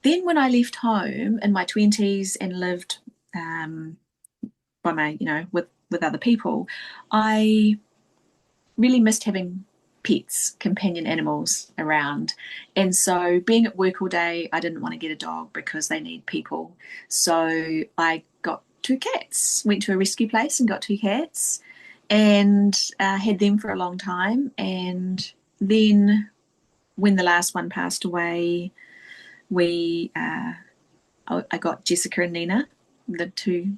then when I left home in my 20s and lived by my, with other people, I really missed having pets, companion animals around. And so being at work all day, I didn't want to get a dog because they need people. So I got two cats, went to a rescue place and got two cats and had them for a long time. And then when the last one passed away, I got Jessica and Nina, the two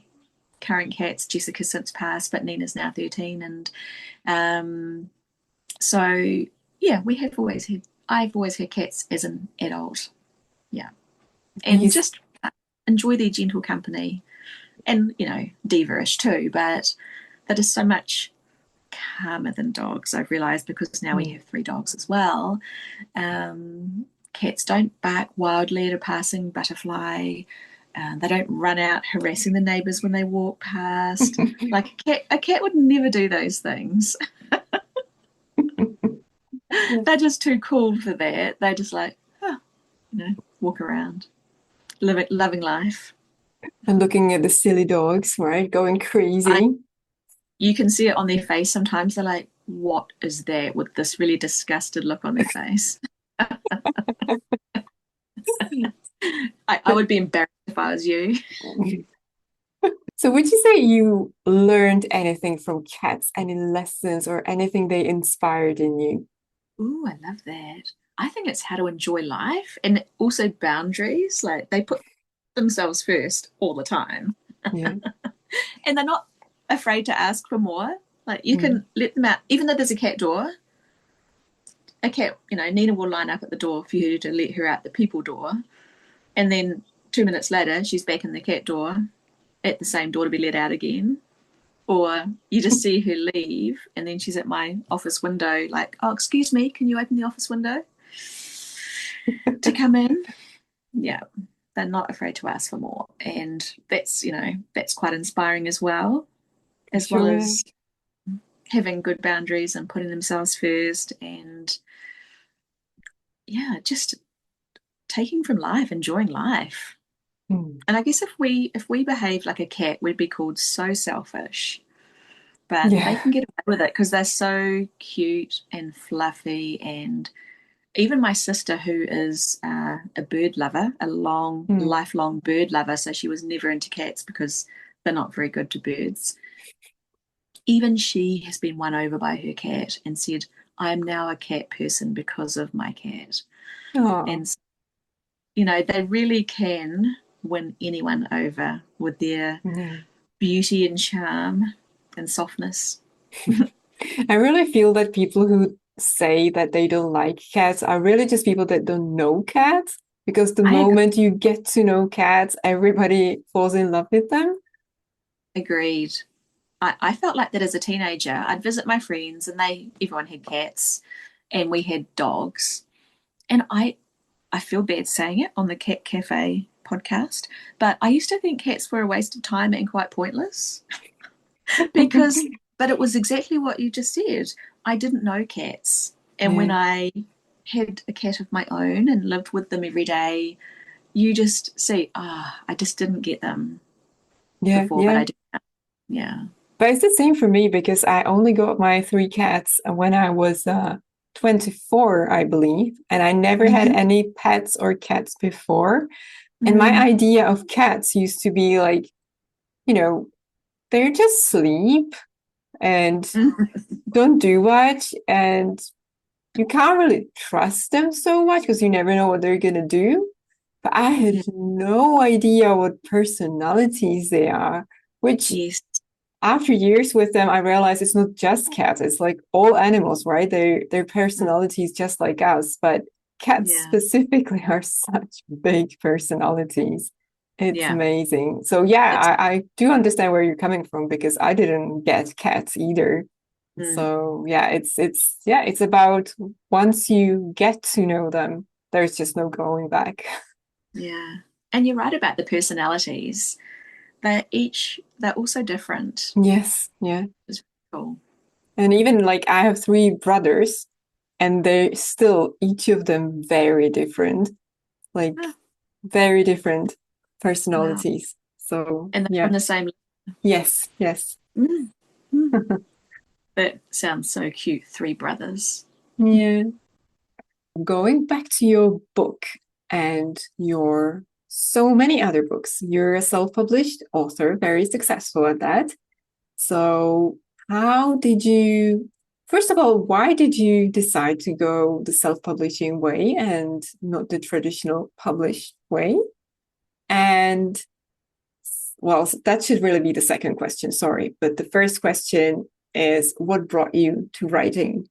current cats. Jessica's since passed, but Nina's now 13. And so yeah, I've always had cats as an adult. Yeah. You, And just enjoy their gentle company and, diva-ish too, but that is so much calmer than dogs, I've realized, because now we mm. have three dogs as well. Cats don't bark wildly at a passing butterfly. They don't run out harassing the neighbors when they walk past. Like a cat would never do those things. They're just too cool for that. They're just like, walk around, loving life. And looking at the silly dogs, right? Going I, crazy. you can see it on their face sometimes. They're like, what is that? With this really disgusted look on their face. I would be embarrassed if I was you. So would you say you learned anything from cats? Any lessons or anything they inspired in you? Ooh, I love that. I think it's how to enjoy life and also boundaries. Like they put themselves first all the time. Yeah. And they're not afraid to ask for more. Like you Mm. can let them out, even though there's a cat door. A cat, Nina will line up at the door for you to let her out the people door. And then 2 minutes later, she's back in the cat door at the same door to be let out again. Or you just see her leave and then she's at my office window, like, oh, excuse me, can you open the office window to come in? Yeah, they're not afraid to ask for more. And that's quite inspiring as well Sure. as having good boundaries and putting themselves first and yeah, just taking from life, enjoying life. Mm. And I guess if we behave like a cat, we'd be called so selfish. But they Yeah. can get away with it because they're so cute and fluffy. And even my sister, who is a bird lover, a Mm. lifelong bird lover, so she was never into cats because they're not very good to birds. Even she has been won over by her cat and said, I'm now a cat person because of my cat. Oh. And they really can win anyone over with their Yeah. beauty and charm and softness. I really feel that people who say that they don't like cats are really just people that don't know cats, because the I agree, moment you get to know cats, everybody falls in love with them. agreed. I felt like that as a teenager. I'd visit my friends and everyone had cats and we had dogs. And I feel bad saying it on the Cat Cafe podcast, but I used to think cats were a waste of time and quite pointless because, but it was exactly what you just said. I didn't know cats. And when Yeah, I had a cat of my own and lived with them every day, you just see, I just didn't get them yeah, before, but yeah. I did. Yeah. But it's the same for me because I only got my three cats when I was 24, I believe, and I never had Mm-hmm. any pets or cats before. And my Mm. idea of cats used to be like, you know, they're just sleep and don't do much, and you can't really trust them so much because you never know what they're gonna do. But I had Yeah. no idea what personalities they are, which Yes. after years with them, I realized it's not just cats, it's like all animals, right? Their personalities just like us, but cats Yeah. specifically are such big personalities. It's Yeah. amazing. So yeah, It's I do understand where you're coming from because I didn't get cats either. mm, So yeah, it's about once you get to know them, there's just no going back. yeah. And you're right about the personalities. They're also different. Yes, yeah. It's cool. And even like I have three brothers, and they're still each of them very different, like Ah, very different wow. personalities. So And they're from yeah, the same. yes, yes. Mm, mm. That sounds so cute. Three brothers. Yeah. Going back to your book and your so many other books, you're a self-published author, very successful at that. So how did you, first of all, why did you decide to go the self-publishing way and not the traditional published way? And well, that should really be the second question, sorry. But the first question is what brought you to writing?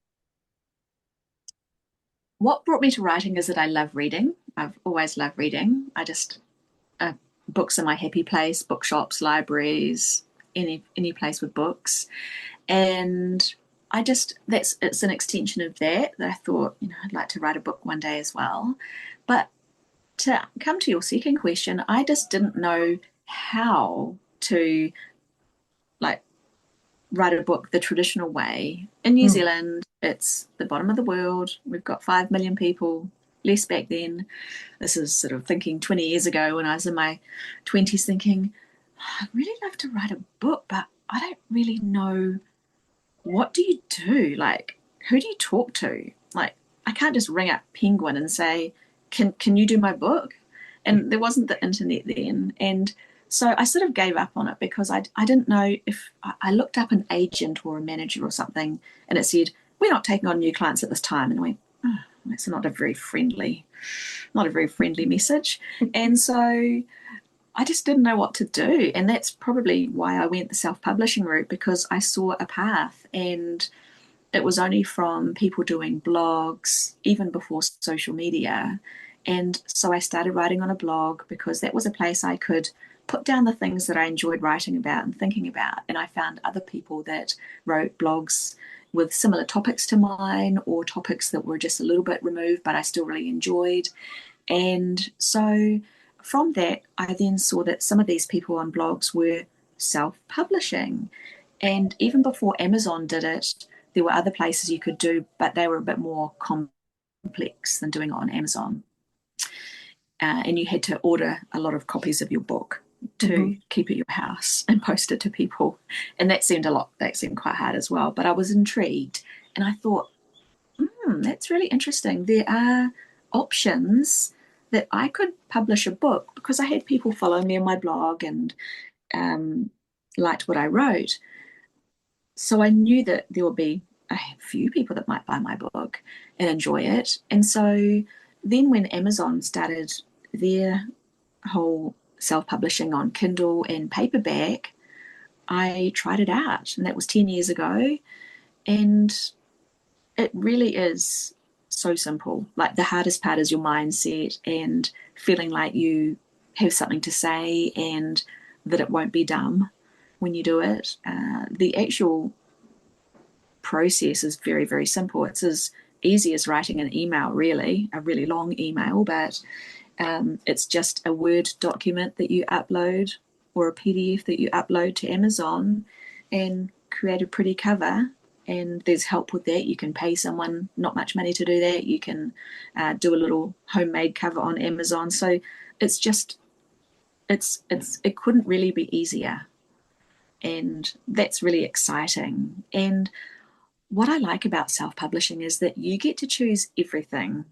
What brought me to writing is that I love reading. I've always loved reading. Uh, Books are my happy place, bookshops, libraries, any place with books. And I just it's an extension of that I thought, I'd like to write a book one day as well. But to come to your second question, I just didn't know how to like write a book the traditional way. In New Hmm. Zealand, it's the bottom of the world. We've got 5 million people, less back then. This is sort of thinking 20 years ago when I was in my 20s, thinking, I'd really love to write a book, but I don't really know what do you do? Like, who do you talk to? Like, I can't just ring up Penguin and say, can you do my book? And there wasn't the internet then. And so I sort of gave up on it because I didn't know if I looked up an agent or a manager or something and it said, we're not taking on new clients at this time. And I went, oh, that's not a very friendly message. And so I just didn't know what to do. And that's probably why I went the self publishing route because I saw a path and it was only from people doing blogs, even before social media. And so I started writing on a blog because that was a place I could put down the things that I enjoyed writing about and thinking about. And I found other people that wrote blogs with similar topics to mine or topics that were just a little bit removed, but I still really enjoyed. And so from that, I then saw that some of these people on blogs were self publishing. And even before Amazon did it, there were other places you could do, but they were a bit more complex than doing it on Amazon. And you had to order a lot of copies of your book to Mhm. keep at your house and post it to people. And that seemed quite hard as well. But I was intrigued and I thought, that's really interesting. There are options that I could publish a book because I had people follow me on my blog and um, liked what I wrote. So I knew that there would be a few people that might buy my book and enjoy it. And so then when Amazon started their whole self publishing on Kindle and paperback, I tried it out. And that was 10 years ago. And it really is so simple. Like the hardest part is your mindset and feeling like you have something to say and that it won't be dumb. when you do it. The actual process is very, very simple. It's as easy as writing an email, really, a really long email, but it's just a Word document that you upload or a PDF that you upload to Amazon and create a pretty cover. And there's help with that. You can pay someone not much money to do that. You can do a little homemade cover on Amazon. So it's just, it couldn't really be easier. And that's really exciting. And what I like about self-publishing is that you get to choose everything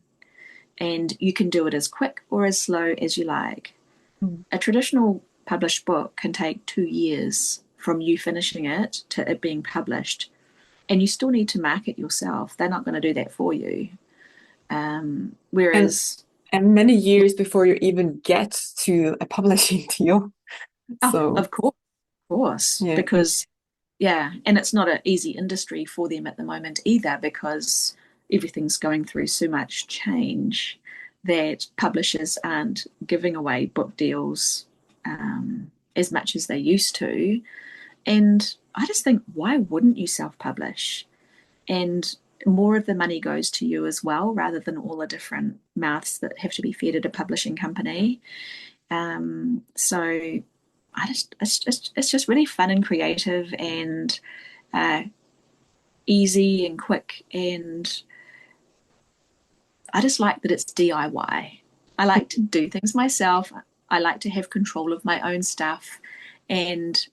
and you can do it as quick or as slow as you like. Mm. A traditional published book can take 2 years from you finishing it to it being published, and you still need to market yourself. They're not going to do that for you. And Whereas, and many years before you even get to a publishing deal. oh, So of course, yeah. because yeah, and it's not an easy industry for them at the moment either, because everything's going through so much change that publishers aren't giving away book deals as much as they used to. And I just think, why wouldn't you self-publish? And more of the money goes to you as well, rather than all the different mouths that have to be fed at a publishing company. So it's just really fun and creative and uh, easy and quick. And I just like that it's DIY. I like to do things myself. I like to have control of my own stuff. And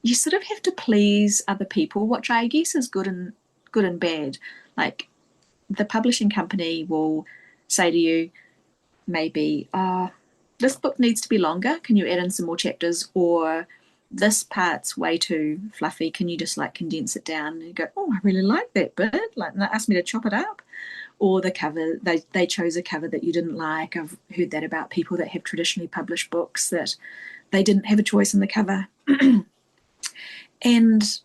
you sort of have to please other people, which I guess is good and bad. Like the publishing company will say to you, maybe, this book needs to be longer. Can you add in some more chapters? Or this part's way too fluffy. Can you just like condense it down? And you go, oh, I really like that bit. Like, and they asked me to chop it up. Or the cover, they chose a cover that you didn't like. I've heard that about people that have traditionally published books, that they didn't have a choice in the cover. And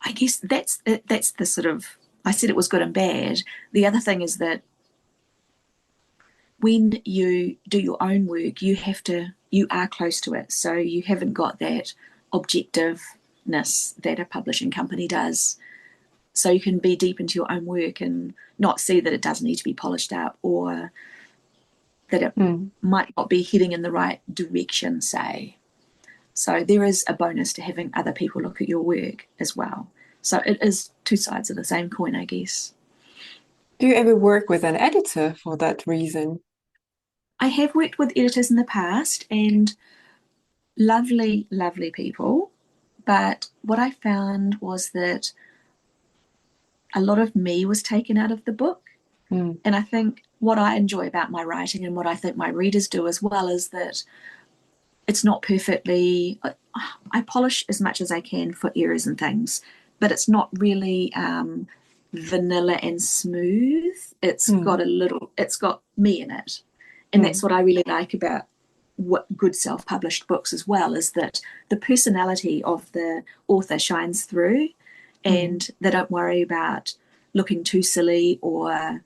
I guess that's the sort of, I said it was good and bad. The other thing is that when you do your own work, you are close to it. So you haven't got that objectiveness that a publishing company does. So you can be deep into your own work and not see that it does need to be polished up, or that it might not be heading in the right direction, say. So there is a bonus to having other people look at your work as well. So it is two sides of the same coin, I guess. Do you ever work with an editor for that reason? I have worked with editors in the past, and lovely, lovely people. But what I found was that a lot of me was taken out of the book. Mm. And I think what I enjoy about my writing, and what I think my readers do as well, is that it's not perfectly, I polish as much as I can for errors and things, but it's not really vanilla and smooth. It's got me in it. And that's what I really like about what good self-published books as well, is that the personality of the author shines through, and they don't worry about looking too silly, or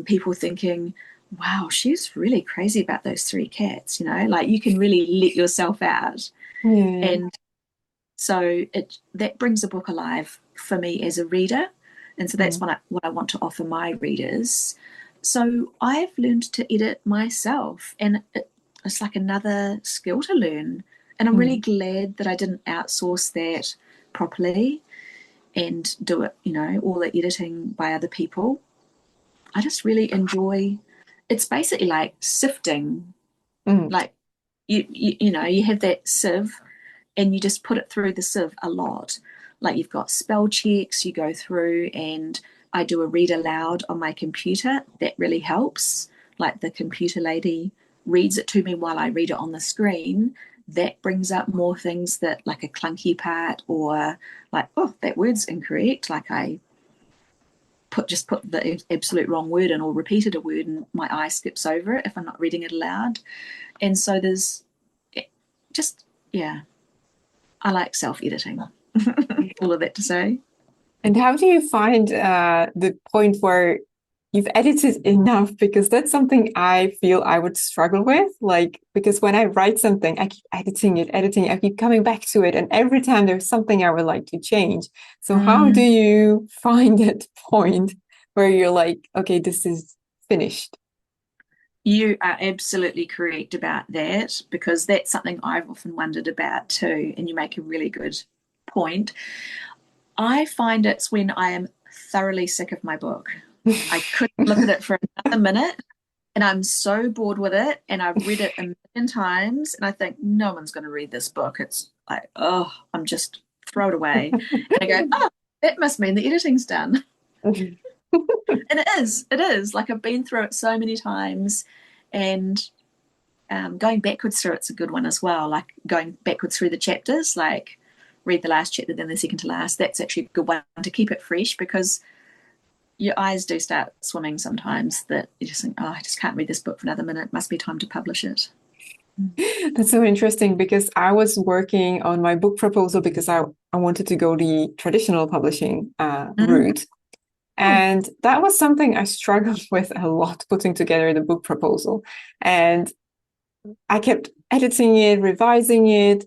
people thinking, wow, she's really crazy about those 3 cats, like you can really let yourself out. Yeah. And so that brings a book alive for me as a reader. And so that's what I want to offer my readers. So I've learned to edit myself, and it's like another skill to learn. And I'm really glad that I didn't outsource that properly and do it, all the editing by other people. I just really enjoy, it's basically like sifting. Like you have that sieve, and you just put it through the sieve a lot. Like you've got spell checks, you go through, and I do a read aloud on my computer. That really helps. Like the computer lady reads it to me while I read it on the screen. That brings up more things, that like a clunky part, or like, oh, that word's incorrect. Like I just put the absolute wrong word in, or repeated a word, and my eye skips over it if I'm not reading it aloud. And so there's just, yeah, I like self-editing. All of that to say. And how do you find the point where you've edited enough, because that's something I feel I would struggle with. Like, because when I write something, I keep editing it, I keep coming back to it. And every time there's something I would like to change. So how do you find that point where you're like, okay, this is finished? You are absolutely correct about that, because that's something I've often wondered about too. And you make a really good point. I find it's when I am thoroughly sick of my book. I couldn't look at it for another minute, and I'm so bored with it. And I've read it a million times, and I think no one's going to read this book. It's like, oh, I'm just throw it away. And I go, oh, that must mean the editing's done. And it is. Like I've been through it so many times, and going backwards through it's a good one as well. Like going backwards through the chapters, like read the last chapter, then the second to last. That's actually a good one to keep it fresh, because your eyes do start swimming sometimes, that you just think, oh, I just can't read this book for another minute. It must be time to publish it. That's so interesting, because I was working on my book proposal because I wanted to go the traditional publishing route. And that was something I struggled with a lot, putting together the book proposal. And I kept editing it, revising it,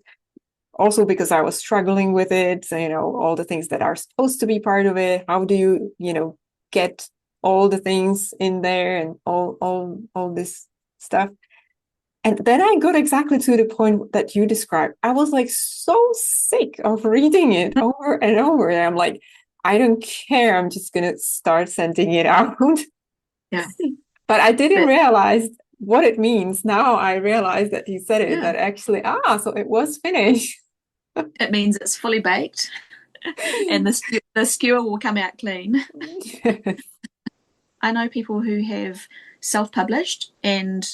also because I was struggling with it, all the things that are supposed to be part of it. How do you, get all the things in there and all this stuff? And then I got exactly to the point that you described. I was like so sick of reading it over and over. And I'm like, I don't care. I'm just going to start sending it out. Yeah. But I didn't realize what it means. Now I realize that you said it, that actually, so it was finished. It means it's fully baked and the skewer will come out clean. Yes. I know people who have self-published, and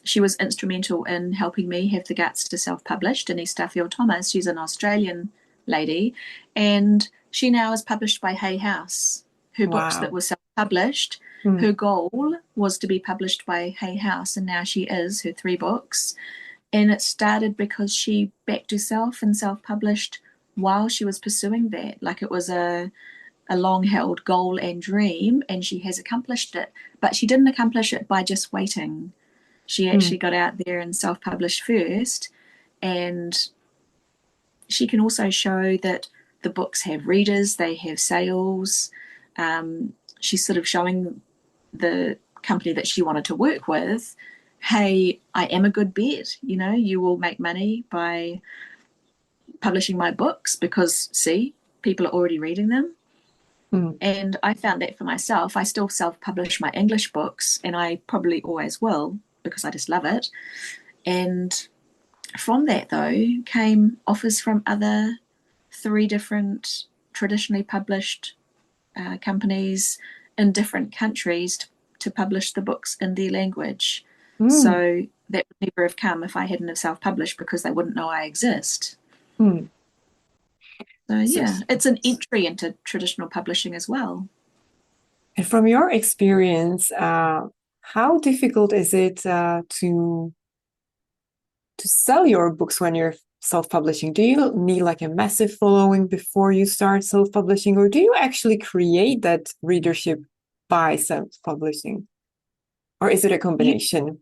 she was instrumental in helping me have the guts to self-publish. Denise Duffield Thomas, she's an Australian lady, and she now is published by Hay House. Her books that were self-published, her goal was to be published by Hay House, and now she is, her 3 books. And it started because she backed herself and self-published while she was pursuing that. Like it was a long-held goal and dream, and she has accomplished it. But she didn't accomplish it by just waiting. She actually got out there and self-published first, and she can also show that the books have readers, they have sales. She's sort of showing the company that she wanted to work with, hey, I am a good bet. You will make money by publishing my books because, see, people are already reading them. And I found that for myself. I still self-publish my English books, and I probably always will because I just love it. And from that, though, came offers from other 3 different traditionally published companies in different countries to publish the books in their language. So that would never have come if I hadn't have self-published, because they wouldn't know I exist. So yeah, it's an entry into traditional publishing as well. And from your experience, how difficult is it to sell your books when you're self-publishing? Do you need like a massive following before you start self-publishing, or do you actually create that readership by self-publishing? Or is it a combination?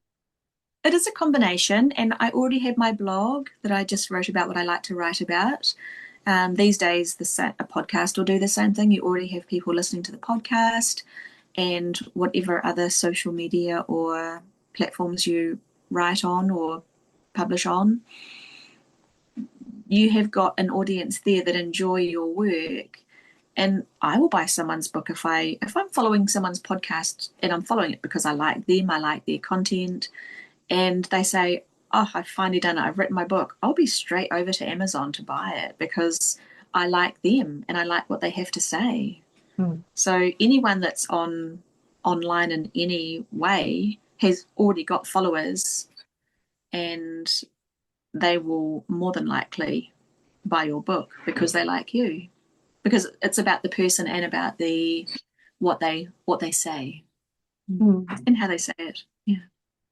It is a combination, and I already have my blog that I just wrote about what I like to write about. These days, a podcast will do the same thing. You already have people listening to the podcast, and whatever other social media or platforms you write on or publish on, you have got an audience there that enjoy your work. And I will buy someone's book if I'm following someone's podcast, and I'm following it because I like them, I like their content, and they say, oh, I've finally done it, I've written my book, I'll be straight over to Amazon to buy it because I like them and I like what they have to say. So anyone that's online in any way has already got followers, and they will more than likely buy your book because they like you, because it's about the person and about what they say and how they say it. Yeah.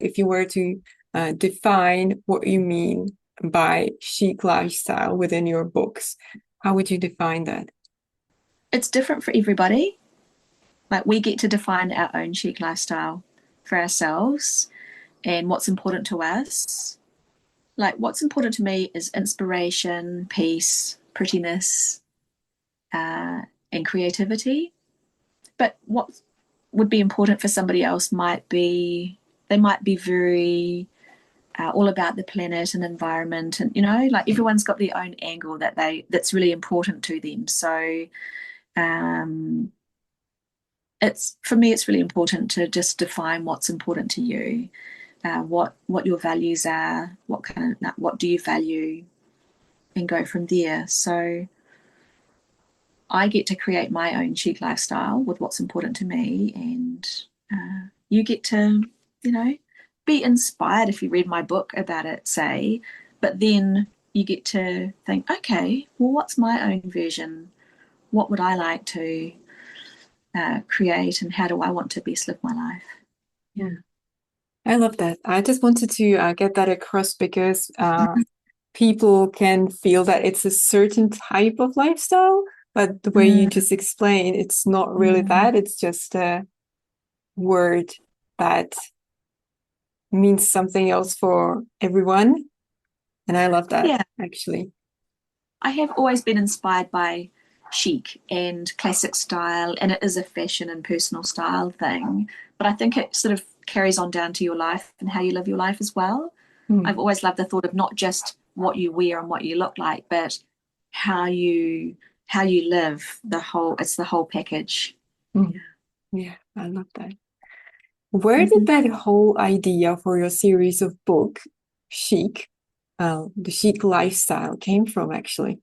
If you were to define what you mean by chic lifestyle within your books, how would you define that? It's different for everybody. Like we get to define our own chic lifestyle for ourselves and what's important to us. Like what's important to me is inspiration, peace, prettiness, uh, and creativity. But what would be important for somebody else might be they might be very all about the planet and environment, and like everyone's got their own angle that's really important to them. So um, it's for me, it's really important to just define what's important to you, what your values are, what do you value, and go from there. So I get to create my own chic lifestyle with what's important to me, and you get to, you know, be inspired if you read my book about it, say, but then you get to think, okay, well, what's my own version? What would I like to create, and how do I want to best live my life? Yeah. I love that. I just wanted to get that across because people can feel that it's a certain type of lifestyle, but the way you Mm, just explained, it's not really mm. that. It's just a word that means something else for everyone. And I love that, Yeah, actually. I have always been inspired by chic and classic style, and it is a fashion and personal style thing. But I think it sort of carries on down to your life and how you live your life as well. I've Mm, always loved the thought of not just what you wear and what you look like, but how you how you live. It's the whole package. mm. Yeah, I love that. Where did Mm-hmm. that whole idea for your series of book, Chic, the chic lifestyle came from, actually?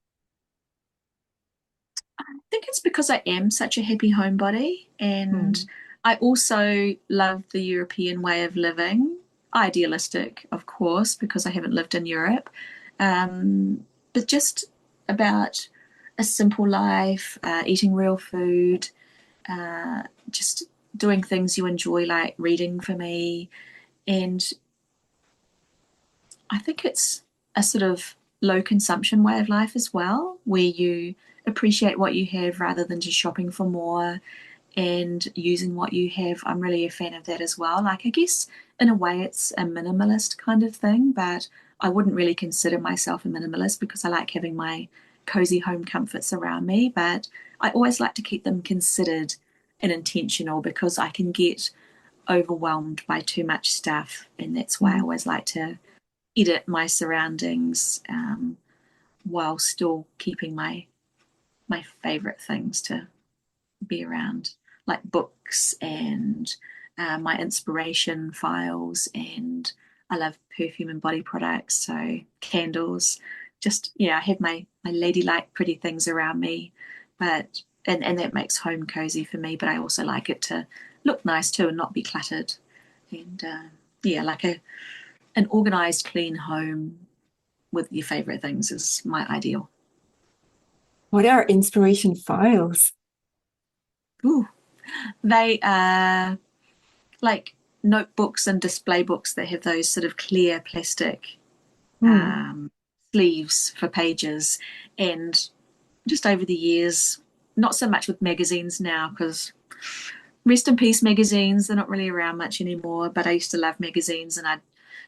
I think it's because I am such a happy homebody, and Mm, I also love the European way of living. Idealistic, of course, because I haven't lived in Europe, but just about a simple life, eating real food, just doing things you enjoy, like reading for me. And I think it's a sort of low consumption way of life as well, where you appreciate what you have rather than just shopping for more and using what you have. I'm really a fan of that as well. Like, I guess in a way it's a minimalist kind of thing, but I wouldn't really consider myself a minimalist because I like having my cozy home comforts around me. But I always like to keep them considered and intentional because I can get overwhelmed by too much stuff. And that's why I mm. always like to edit my surroundings while still keeping my favorite things to be around, like books and my inspiration files. And I love perfume and body products, so candles. Just I have my ladylike, pretty things around me, but and that makes home cozy for me. But I also like it to look nice too and not be cluttered. And like an organized, clean home with your favorite things is my ideal. What are inspiration files? Ooh, they are like notebooks and display books that have those sort of clear plastic Hmm. um, sleeves for pages. And just over the years, not so much with magazines now, because rest in peace magazines, they're not really around much anymore. But I used to love magazines, and I'd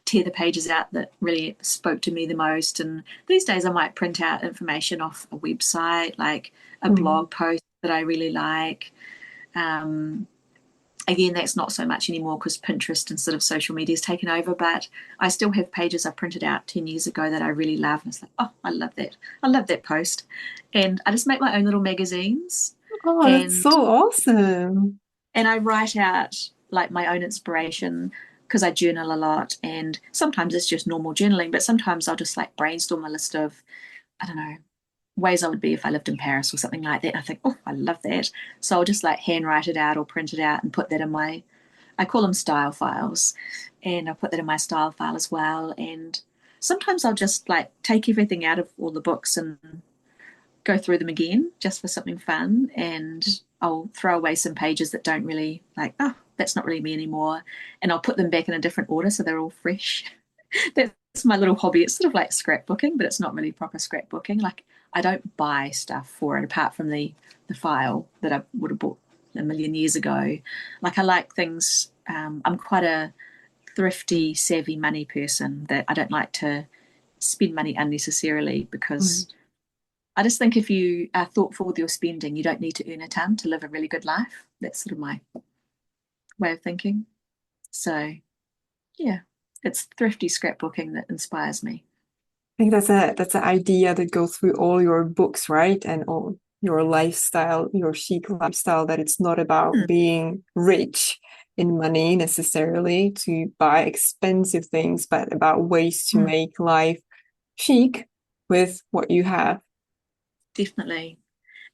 tear the pages out that really spoke to me the most. And these days I might print out information off a website, like a Hmm. blog post that I really like. Um, Again, that's not so much anymore because Pinterest and sort of social media has taken over, but I still have pages I printed out 10 years ago that I really love. And it's like, oh, I love that. I love that post. And I just make my own little magazines, Oh, that's and so awesome. I write out like my own inspiration because I journal a lot. And sometimes it's just normal journaling, but sometimes I'll just like brainstorm a list of, I don't know, ways I would be if I lived in Paris or something like that. And I think, oh, I love that. So I'll just like handwrite it out or print it out and put that in my, I call them style files. And I'll put that in my style file as well. And sometimes I'll just like take everything out of all the books and go through them again just for something fun. And I'll throw away some pages that don't really like, oh, that's not really me anymore. And I'll put them back in a different order so they're all fresh. That's my little hobby. It's sort of like scrapbooking, but it's not really proper scrapbooking. Like I don't buy stuff for it apart from the file that I would have bought a million years ago. Like I like things, I'm quite a thrifty, savvy money person, that I don't like to spend money unnecessarily, because I just think if you are thoughtful with your spending, you don't need to earn a ton to live a really good life. That's sort of my way of thinking. So yeah, it's thrifty scrapbooking that inspires me. I think that's an idea that goes through all your books, right? And all your lifestyle, your chic lifestyle, that it's not about being rich in money necessarily to buy expensive things, but about ways to make life chic with what you have. Definitely.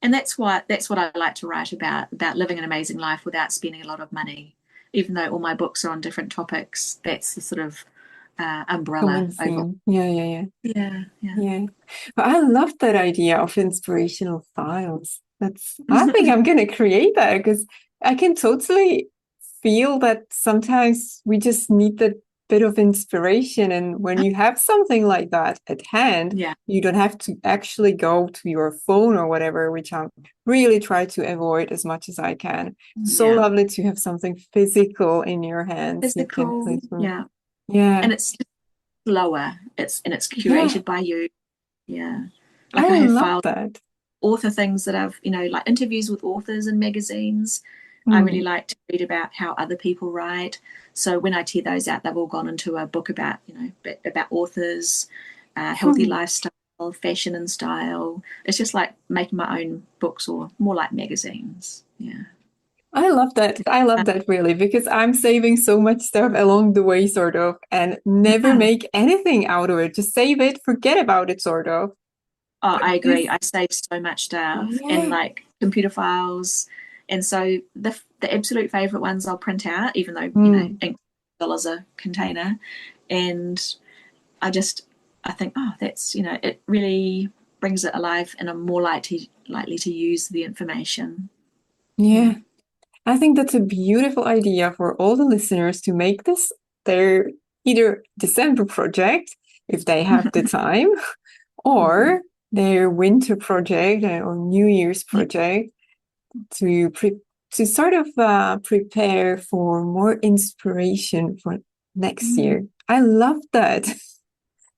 And that's what I like to write about living an amazing life without spending a lot of money. Even though all my books are on different topics, that's the sort of umbrella Common overall. theme. Yeah. Yeah, yeah. Yeah. But I love that idea of inspirational files. I think I'm gonna create that because I can totally feel that sometimes we just need that bit of inspiration. And when you have something like that at hand, Yeah, you don't have to actually go to your phone or whatever, which I'm really try to avoid as much as I can. So yeah. lovely to have something physical in your hands you can Physical, play through. yeah. Yeah. And it's slower. It's Yeah. curated by you. Yeah. Like I I have love filed that. author things that I've, like interviews with authors in magazines. I really Mm. like to read about how other people write. So when I tear those out, they've all gone into a book about, about authors, healthy Hmm. lifestyle, fashion and style. It's just like making my own books, or more like magazines. Yeah. I love that. I love that really because I'm saving so much stuff along the way, sort of, and never Yeah. make anything out of it. Just save it, forget about it, sort of. Oh, But I this, agree. I save so much stuff in yeah. like computer files. And so the absolute favorite ones I'll print out, even though, Mm. $8 a container. And I just, I think, oh, that's, it really brings it alive, and I'm more likely to use the information. Yeah. Yeah. I think that's a beautiful idea for all the listeners to make this their either December project, if they have the time, Mhm. or their winter project or New Year's Yeah. project to to sort of prepare for more inspiration for next Mm. year. I love that.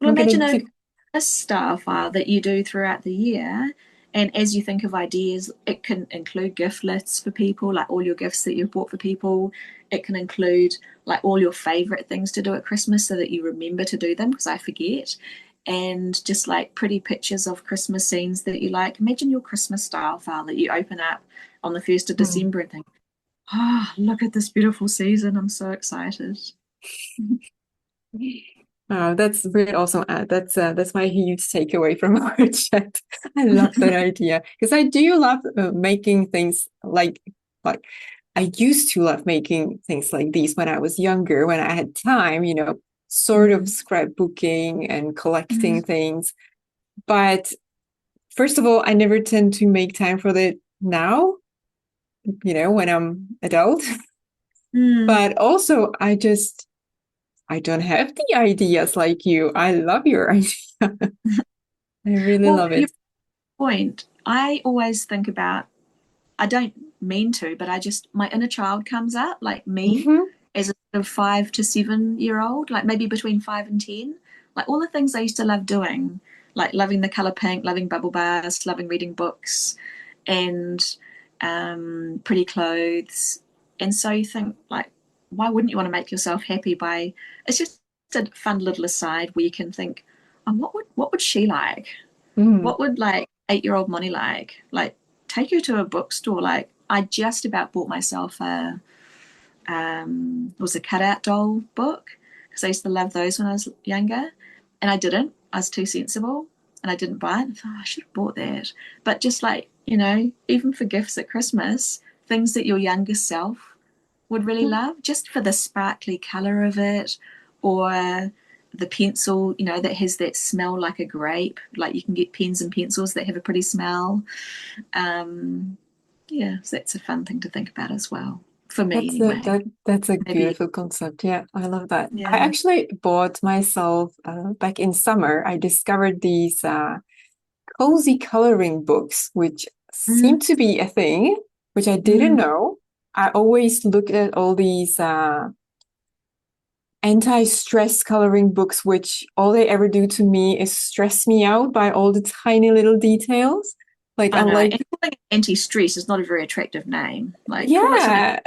Well, I'm gonna imagine do. a star file that you do throughout the year. And as you think of ideas, it can include gift lists for people, like all your gifts that you've bought for people. It can include like all your favorite things to do at Christmas so that you remember to do them, because I forget. And just like pretty pictures of Christmas scenes that you like. Imagine your Christmas style file that you open up on the 1st of Hmm. December and think, oh, look at this beautiful season. I'm so excited. Oh, that's really awesome. That's my huge takeaway from our chat. I love that idea because I do love making things like I used to love making things like these when I was younger, when I had time, sort of Mm. scrapbooking and collecting Mm. things. But first of all, I never tend to make time for that now, when I'm adult. Mm. But also, I don't have the ideas like you. I love your idea. I really Well, love your it. point, I always think about, I don't mean to, but my inner child comes out, like me Hmm. as a sort of 5 to 7 year old, like maybe between 5 and 10. Like all the things I used to love doing, like loving the color pink, loving bubble baths, loving reading books, and pretty clothes. And so you think, like, why wouldn't you want to make yourself happy by? It's just a fun little aside where you can think, oh, what would she like? Mm. What would like 8 year old Money like? Like, take her to a bookstore. Like, I just about bought myself it was a cutout doll book, because I used to love those when I was younger, and I didn't. I was too sensible, and I didn't buy it. I thought, oh, I should have bought that. But just like, even for gifts at Christmas, things that your younger self would really love, just for the sparkly color of it, or the pencil, that has that smell like a grape. Like you can get pens and pencils that have a pretty smell. Um, yeah, so that's a fun thing to think about as well. For me, anyway. That's a Maybe, beautiful concept. Yeah, I love that. I yeah. actually bought myself back in summer. I discovered these cozy coloring books, which Mm, seem to be a thing. which I didn't Mm. know. I always look at all these anti-stress coloring books, which all they ever do to me is stress me out by all the tiny little details. Like I I'm know. like, And calling it anti-stress is not a very attractive name. Like, call it something. yeah.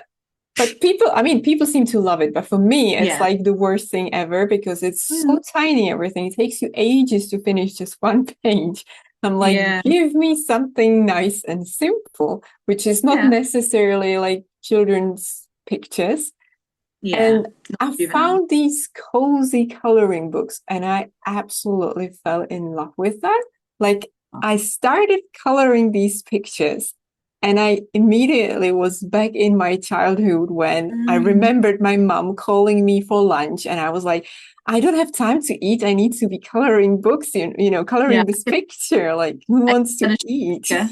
But people, I mean, people seem to love it. But for me, it's Yeah. like the worst thing ever because it's Mm. so tiny, everything. It takes you ages to finish just one page. I'm like, Yeah. give me something nice and simple, which is not Yeah. necessarily like children's pictures. Yeah. And Not I juvenile. found these cozy coloring books and I absolutely fell in love with that. Like I started coloring these pictures and I immediately was back in my childhood when I Mm. remembered my mom calling me for lunch and I was like, I don't have time to eat. I need to be coloring books, Yeah. coloring this picture. Like who I wants to finished. eat? Yeah.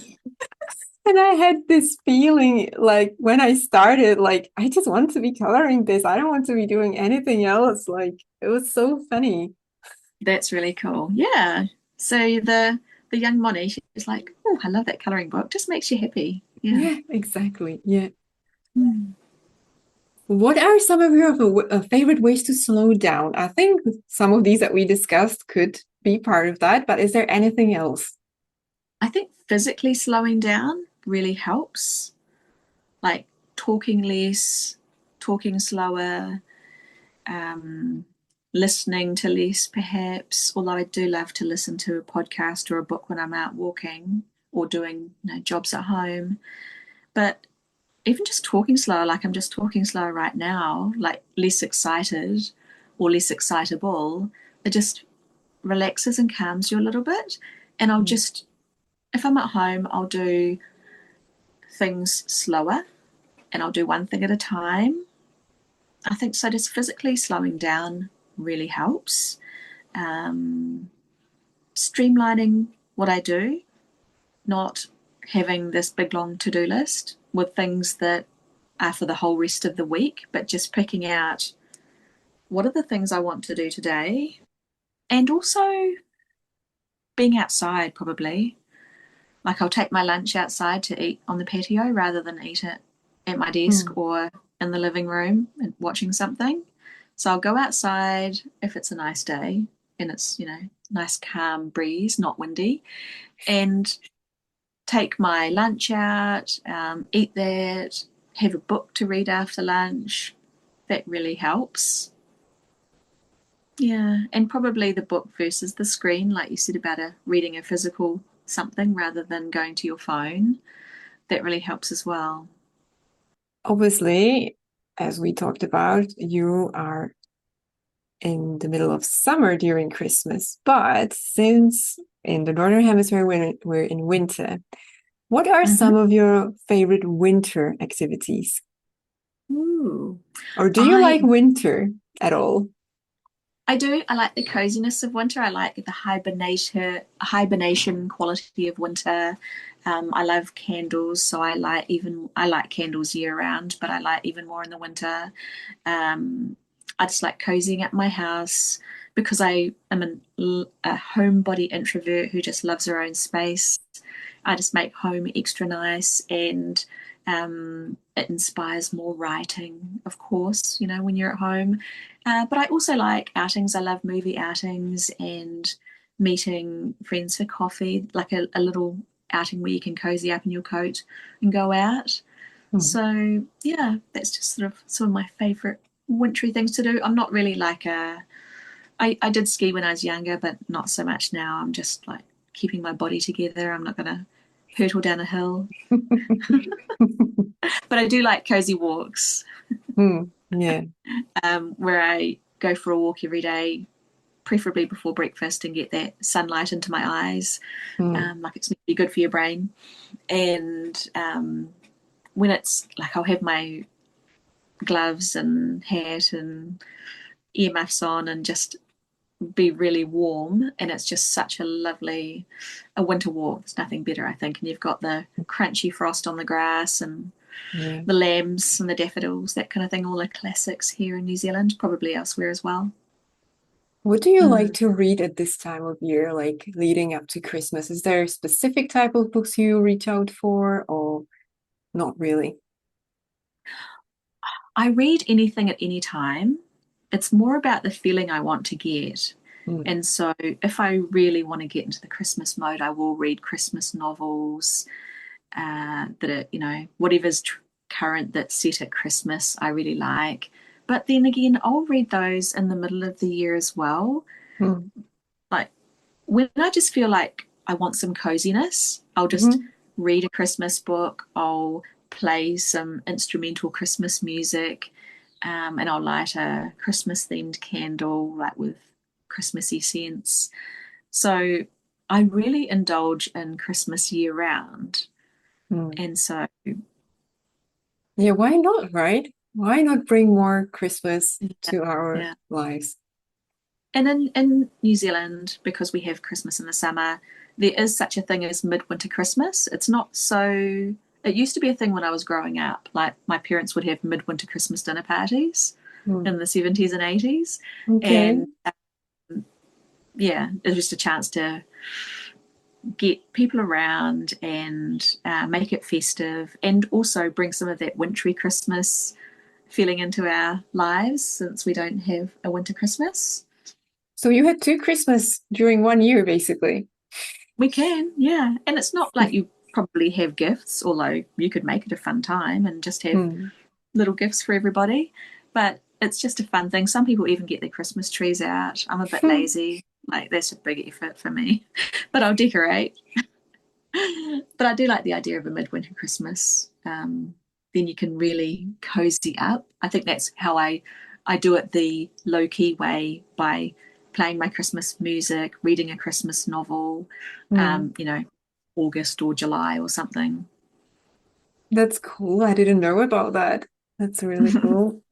And I had this feeling like when I started, like, I just want to be coloring this. I don't want to be doing anything else. Like, it was so funny. That's really cool. Yeah. So the young Moni, she's like, oh, I love that coloring book. Just makes you happy. Yeah. Yeah, exactly. Yeah. Mm. What are some of your favorite ways to slow down? I think some of these that we discussed could be part of that, but is there anything else? I think physically slowing down really helps. Like talking less, talking slower, um, listening to less, perhaps. Although I do love to listen to a podcast or a book when I'm out walking or doing jobs at home. But even just talking slower, like I'm just talking slower right now, like less excited or less excitable, it just relaxes and calms you a little bit. And I'll Mm. just, if I'm at home, I'll do things slower and I'll do one thing at a time. I think so. Just physically slowing down really helps. Um, Streamlining what I do, not having this big long to do list with things that are for the whole rest of the week, but just picking out what are the things I want to do today. And also being outside, probably. Like I'll take my lunch outside to eat on the patio rather than eat it at my desk Mm. or in the living room and watching something. So I'll go outside if it's a nice day and it's, nice calm breeze, not windy, and take my lunch out, eat that, have a book to read after lunch. That really helps. Yeah, and probably the book versus the screen, like you said about reading a physical something rather than going to your phone. That really helps as well. Obviously, as we talked about, you are in the middle of summer during Christmas, but since in the Northern Hemisphere we're in winter, what are Mm-hmm. some of your favorite winter activities? Ooh. Or do you I like winter at all? I do. I like the coziness of winter. I like the hibernation quality of winter. I love candles, so I like candles year round, but I like even more in the winter. Um, I just like cozying at my house because I am a homebody introvert who just loves her own space. I just make home extra nice and it inspires more writing, of course, when you're at home. But I also like outings. I love movie outings and meeting friends for coffee, like a little outing where you can cozy up in your coat and go out. Hmm. So yeah, that's just sort of some of my favorite wintry things to do. I'm not really I did ski when I was younger, but not so much now. I'm just like keeping my body together. I'm not gonna hurtle down a hill. But I do like cozy walks, Hmm. Yeah. where I go for a walk every day, preferably before breakfast, and get that sunlight into my eyes. Hmm. Like it's meant to be good for your brain. And when it's like I'll have my gloves and hat and earmuffs on and just be really warm, and it's just such a winter walk. There's nothing better, I think. And you've got the crunchy frost on the grass and Yeah. the lambs and the daffodils, that kind of thing, all the classics here in New Zealand, probably elsewhere as well. What do you like Mm. to read at this time of year, like leading up to Christmas? Is there a specific type of books you reach out for, or not really? I read anything at any time. It's more about the feeling I want to get. Mm. And so if I really want to get into the Christmas mode, I will read Christmas novels that are, whatever's current that's set at Christmas, I really like. But then again, I'll read those in the middle of the year as well. Mm. Like when I just feel like I want some coziness, I'll just Mhm. read a Christmas book, I'll play some instrumental Christmas music, and I'll light a Christmas themed candle, like with Christmassy scents. So I really indulge in Christmas year round. Mm. And so, Yeah, why not, right? Why not bring more Christmas yeah, to our yeah. lives? And in New Zealand, because we have Christmas in the summer, there is such a thing as midwinter Christmas. It's not so, it used to be a thing when I was growing up. Like my parents would have midwinter Christmas dinner parties Mm. in the 70s and 80s. Okay. And yeah, it was just a chance to get people around and make it festive and also bring some of that wintry Christmas feeling into our lives since we don't have a winter Christmas. So you had two Christmas during 1 year, basically. We can, yeah. And it's not like you probably have gifts, although you could make it a fun time and just have Mm. little gifts for everybody. But it's just a fun thing. Some people even get their Christmas trees out. I'm a bit lazy. Like, that's a big effort for me. But I'll decorate. But I do like the idea of a midwinter Christmas. Then you can really cozy up. I think that's how I do it the low key way by playing my Christmas music, reading a Christmas novel, Mm. you know, August or July or something. That's cool. I didn't know about that. That's really cool.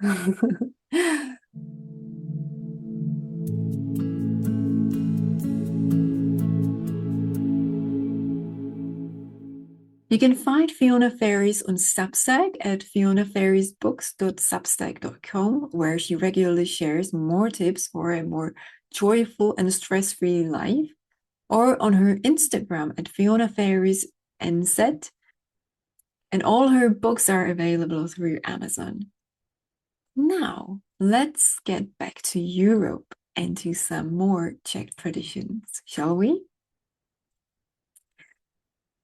You can find Fiona Ferris on Substack at fionaferrisbooks.substack.com, where she regularly shares more tips for a more joyful and stress-free life, or on her Instagram at FionaFerrisNZ, and all her books are available through Amazon. Now, let's get back to Europe and to some more Czech traditions, shall we?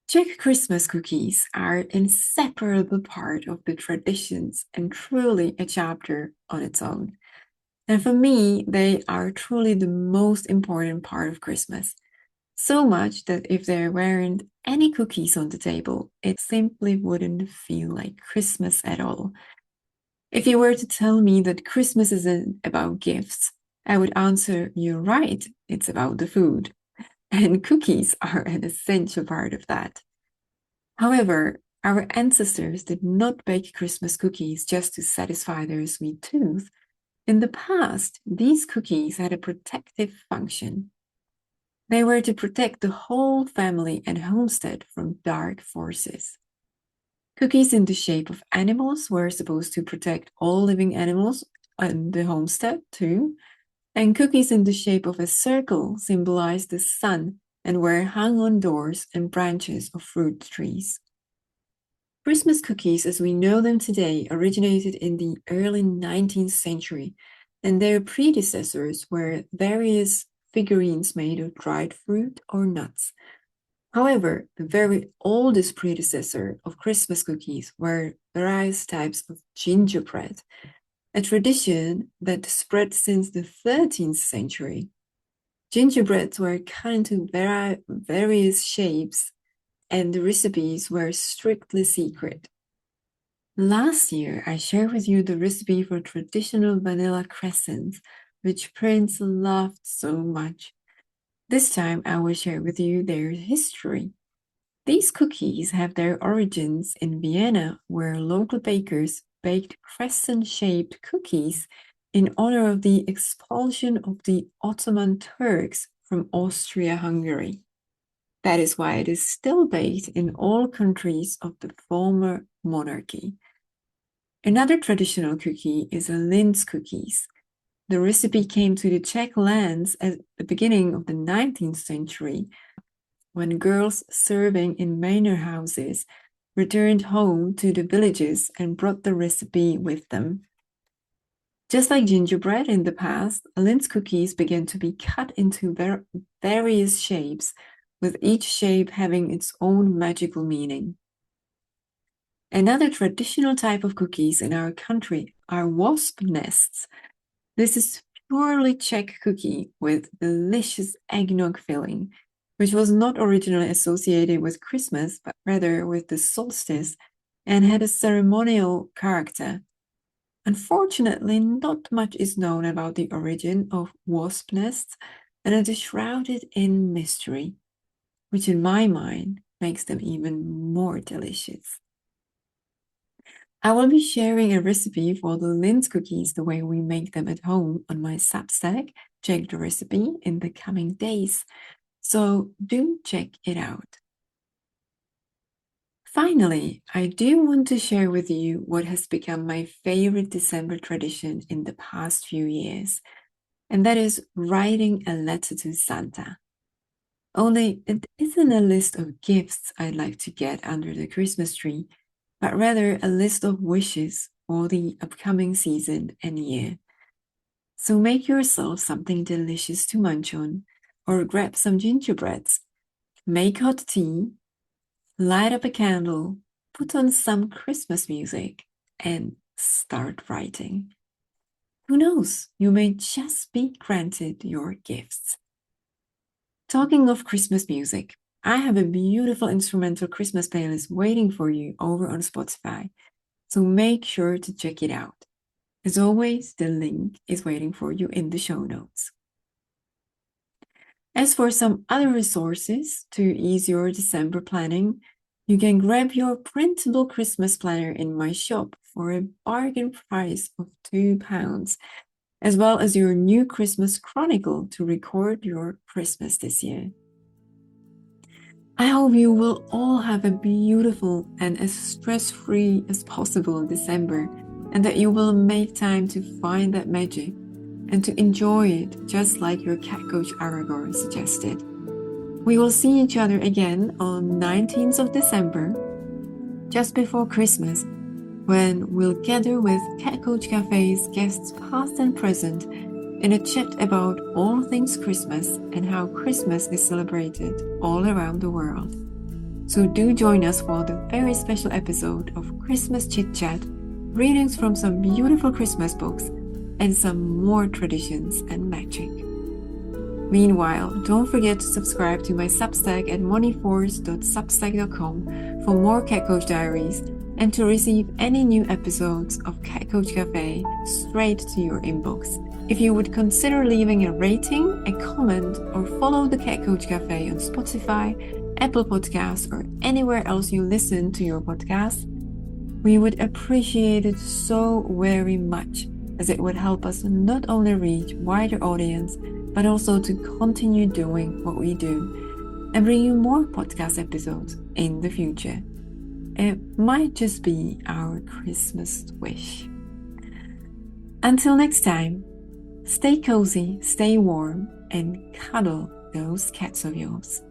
Czech Christmas cookies are an inseparable part of the traditions and truly a chapter on its own. And for me, they are truly the most important part of Christmas. So much that if there weren't any cookies on the table, it simply wouldn't feel like Christmas at all. If you were to tell me that Christmas isn't about gifts, I would answer, you're right, it's about the food. And cookies are an essential part of that. However, our ancestors did not bake Christmas cookies just to satisfy their sweet tooth. In the past, these cookies had a protective function. They were to protect the whole family and homestead from dark forces. Cookies in the shape of animals were supposed to protect all living animals and the homestead too. And cookies in the shape of a circle symbolized the sun and were hung on doors and branches of fruit trees. Christmas cookies, as we know them today, originated in the early 19th century, and their predecessors were various figurines made of dried fruit or nuts. However, the very oldest predecessor of Christmas cookies were various types of gingerbread, a tradition that spread since the 13th century. Gingerbreads were cut into various shapes, and the recipes were strictly secret. Last year, I shared with you the recipe for traditional vanilla crescents, which Prince loved so much. This time, I will share with you their history. These cookies have their origins in Vienna, where local bakers baked crescent-shaped cookies in honor of the expulsion of the Ottoman Turks from Austria-Hungary. That is why it is still baked in all countries of the former monarchy. Another traditional cookie is a Linz cookies. The recipe came to the Czech lands at the beginning of the 19th century when girls serving in manor houses returned home to the villages and brought the recipe with them. Just like gingerbread in the past, Lindt cookies began to be cut into various shapes, with each shape having its own magical meaning. Another traditional type of cookies in our country are wasp nests. This is purely Czech cookie with delicious eggnog filling, which was not originally associated with Christmas, but rather with the solstice and had a ceremonial character. Unfortunately, not much is known about the origin of wasp nests, and it is shrouded in mystery, which in my mind makes them even more delicious. I will be sharing a recipe for the Lindt cookies the way we make them at home on my Substack, Check the Recipe, in the coming days, so do check it out. Finally, I do want to share with you what has become my favorite December tradition in the past few years, and that is writing a letter to Santa. Only it isn't a list of gifts I'd like to get under the Christmas tree, but rather a list of wishes for the upcoming season and year. So make yourself something delicious to munch on, or grab some gingerbreads, make hot tea, light up a candle, put on some Christmas music, and start writing. Who knows, you may just be granted your gifts. Talking of Christmas music, I have a beautiful instrumental Christmas playlist waiting for you over on Spotify, so make sure to check it out. As always, the link is waiting for you in the show notes. As for some other resources to ease your December planning, you can grab your printable Christmas planner in my shop for a bargain price of £2, as well as your new Christmas chronicle to record your Christmas this year. I hope you will all have a beautiful and as stress-free as possible December, and that you will make time to find that magic and to enjoy it just like your Cat Coach Aragorn suggested. We will see each other again on 19th of December, just before Christmas, when we'll gather with Cat Coach Cafe's guests past and present in a chat about all things Christmas and how Christmas is celebrated all around the world. So do join us for the very special episode of Christmas Chit Chat, readings from some beautiful Christmas books, and some more traditions and magic. Meanwhile, don't forget to subscribe to my Substack at moneyforce.substack.com for more Cat Coach diaries and to receive any new episodes of Cat Coach Cafe straight to your inbox. If you would consider leaving a rating, a comment, or follow the Cat Coach Cafe on Spotify, Apple Podcasts, or anywhere else you listen to your podcast, we would appreciate it so very much, as it would help us not only reach wider audience, but also to continue doing what we do and bring you more podcast episodes in the future. It might just be our Christmas wish. Until next time, stay cozy, stay warm, and cuddle those cats of yours.